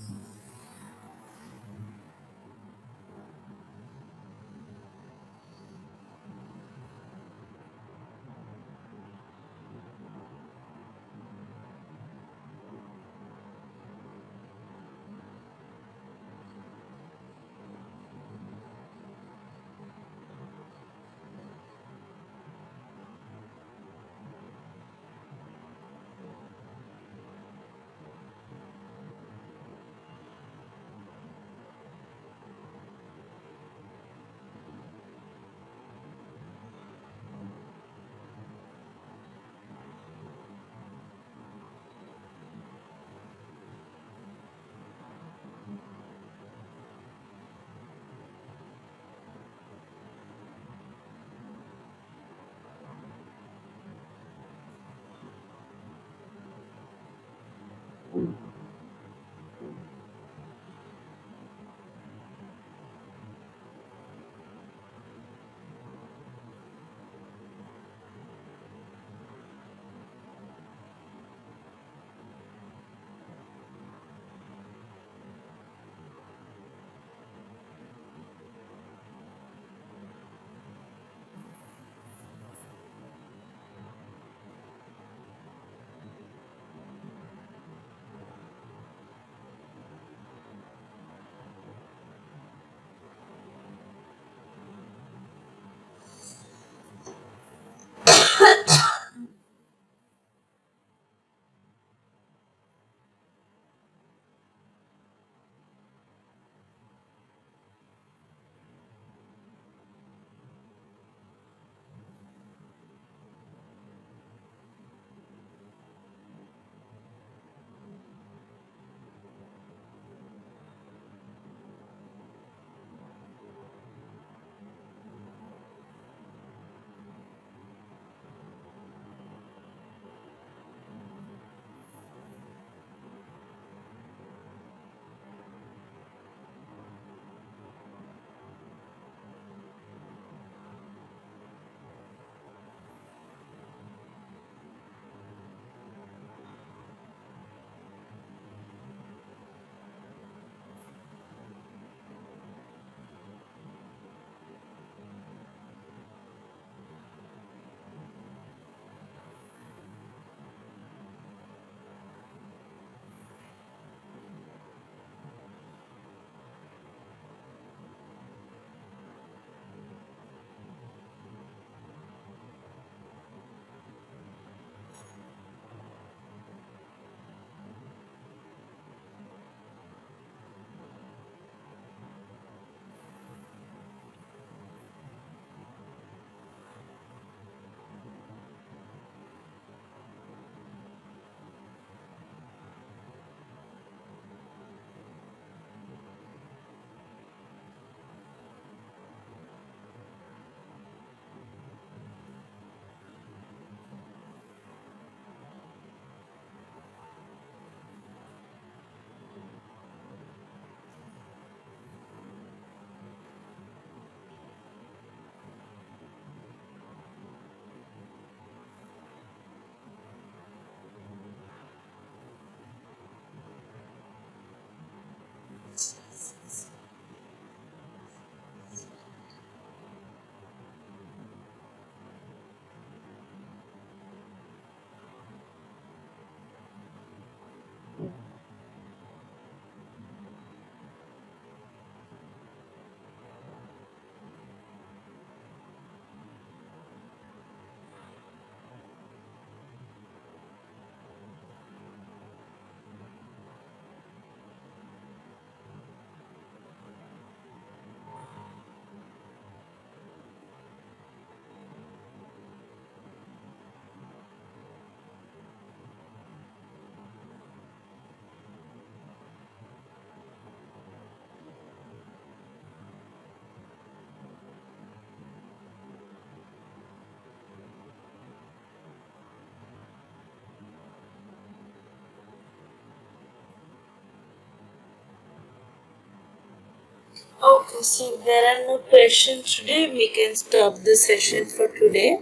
Okay, so if there are no questions today, we can stop the session for today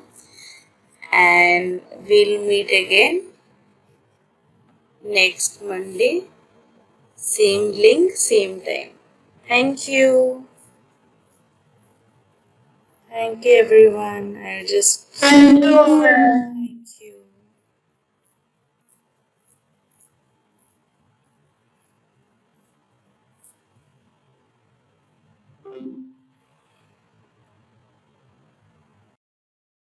and we'll meet again next Monday. Same link, same time. Thank you. Thank you everyone. I just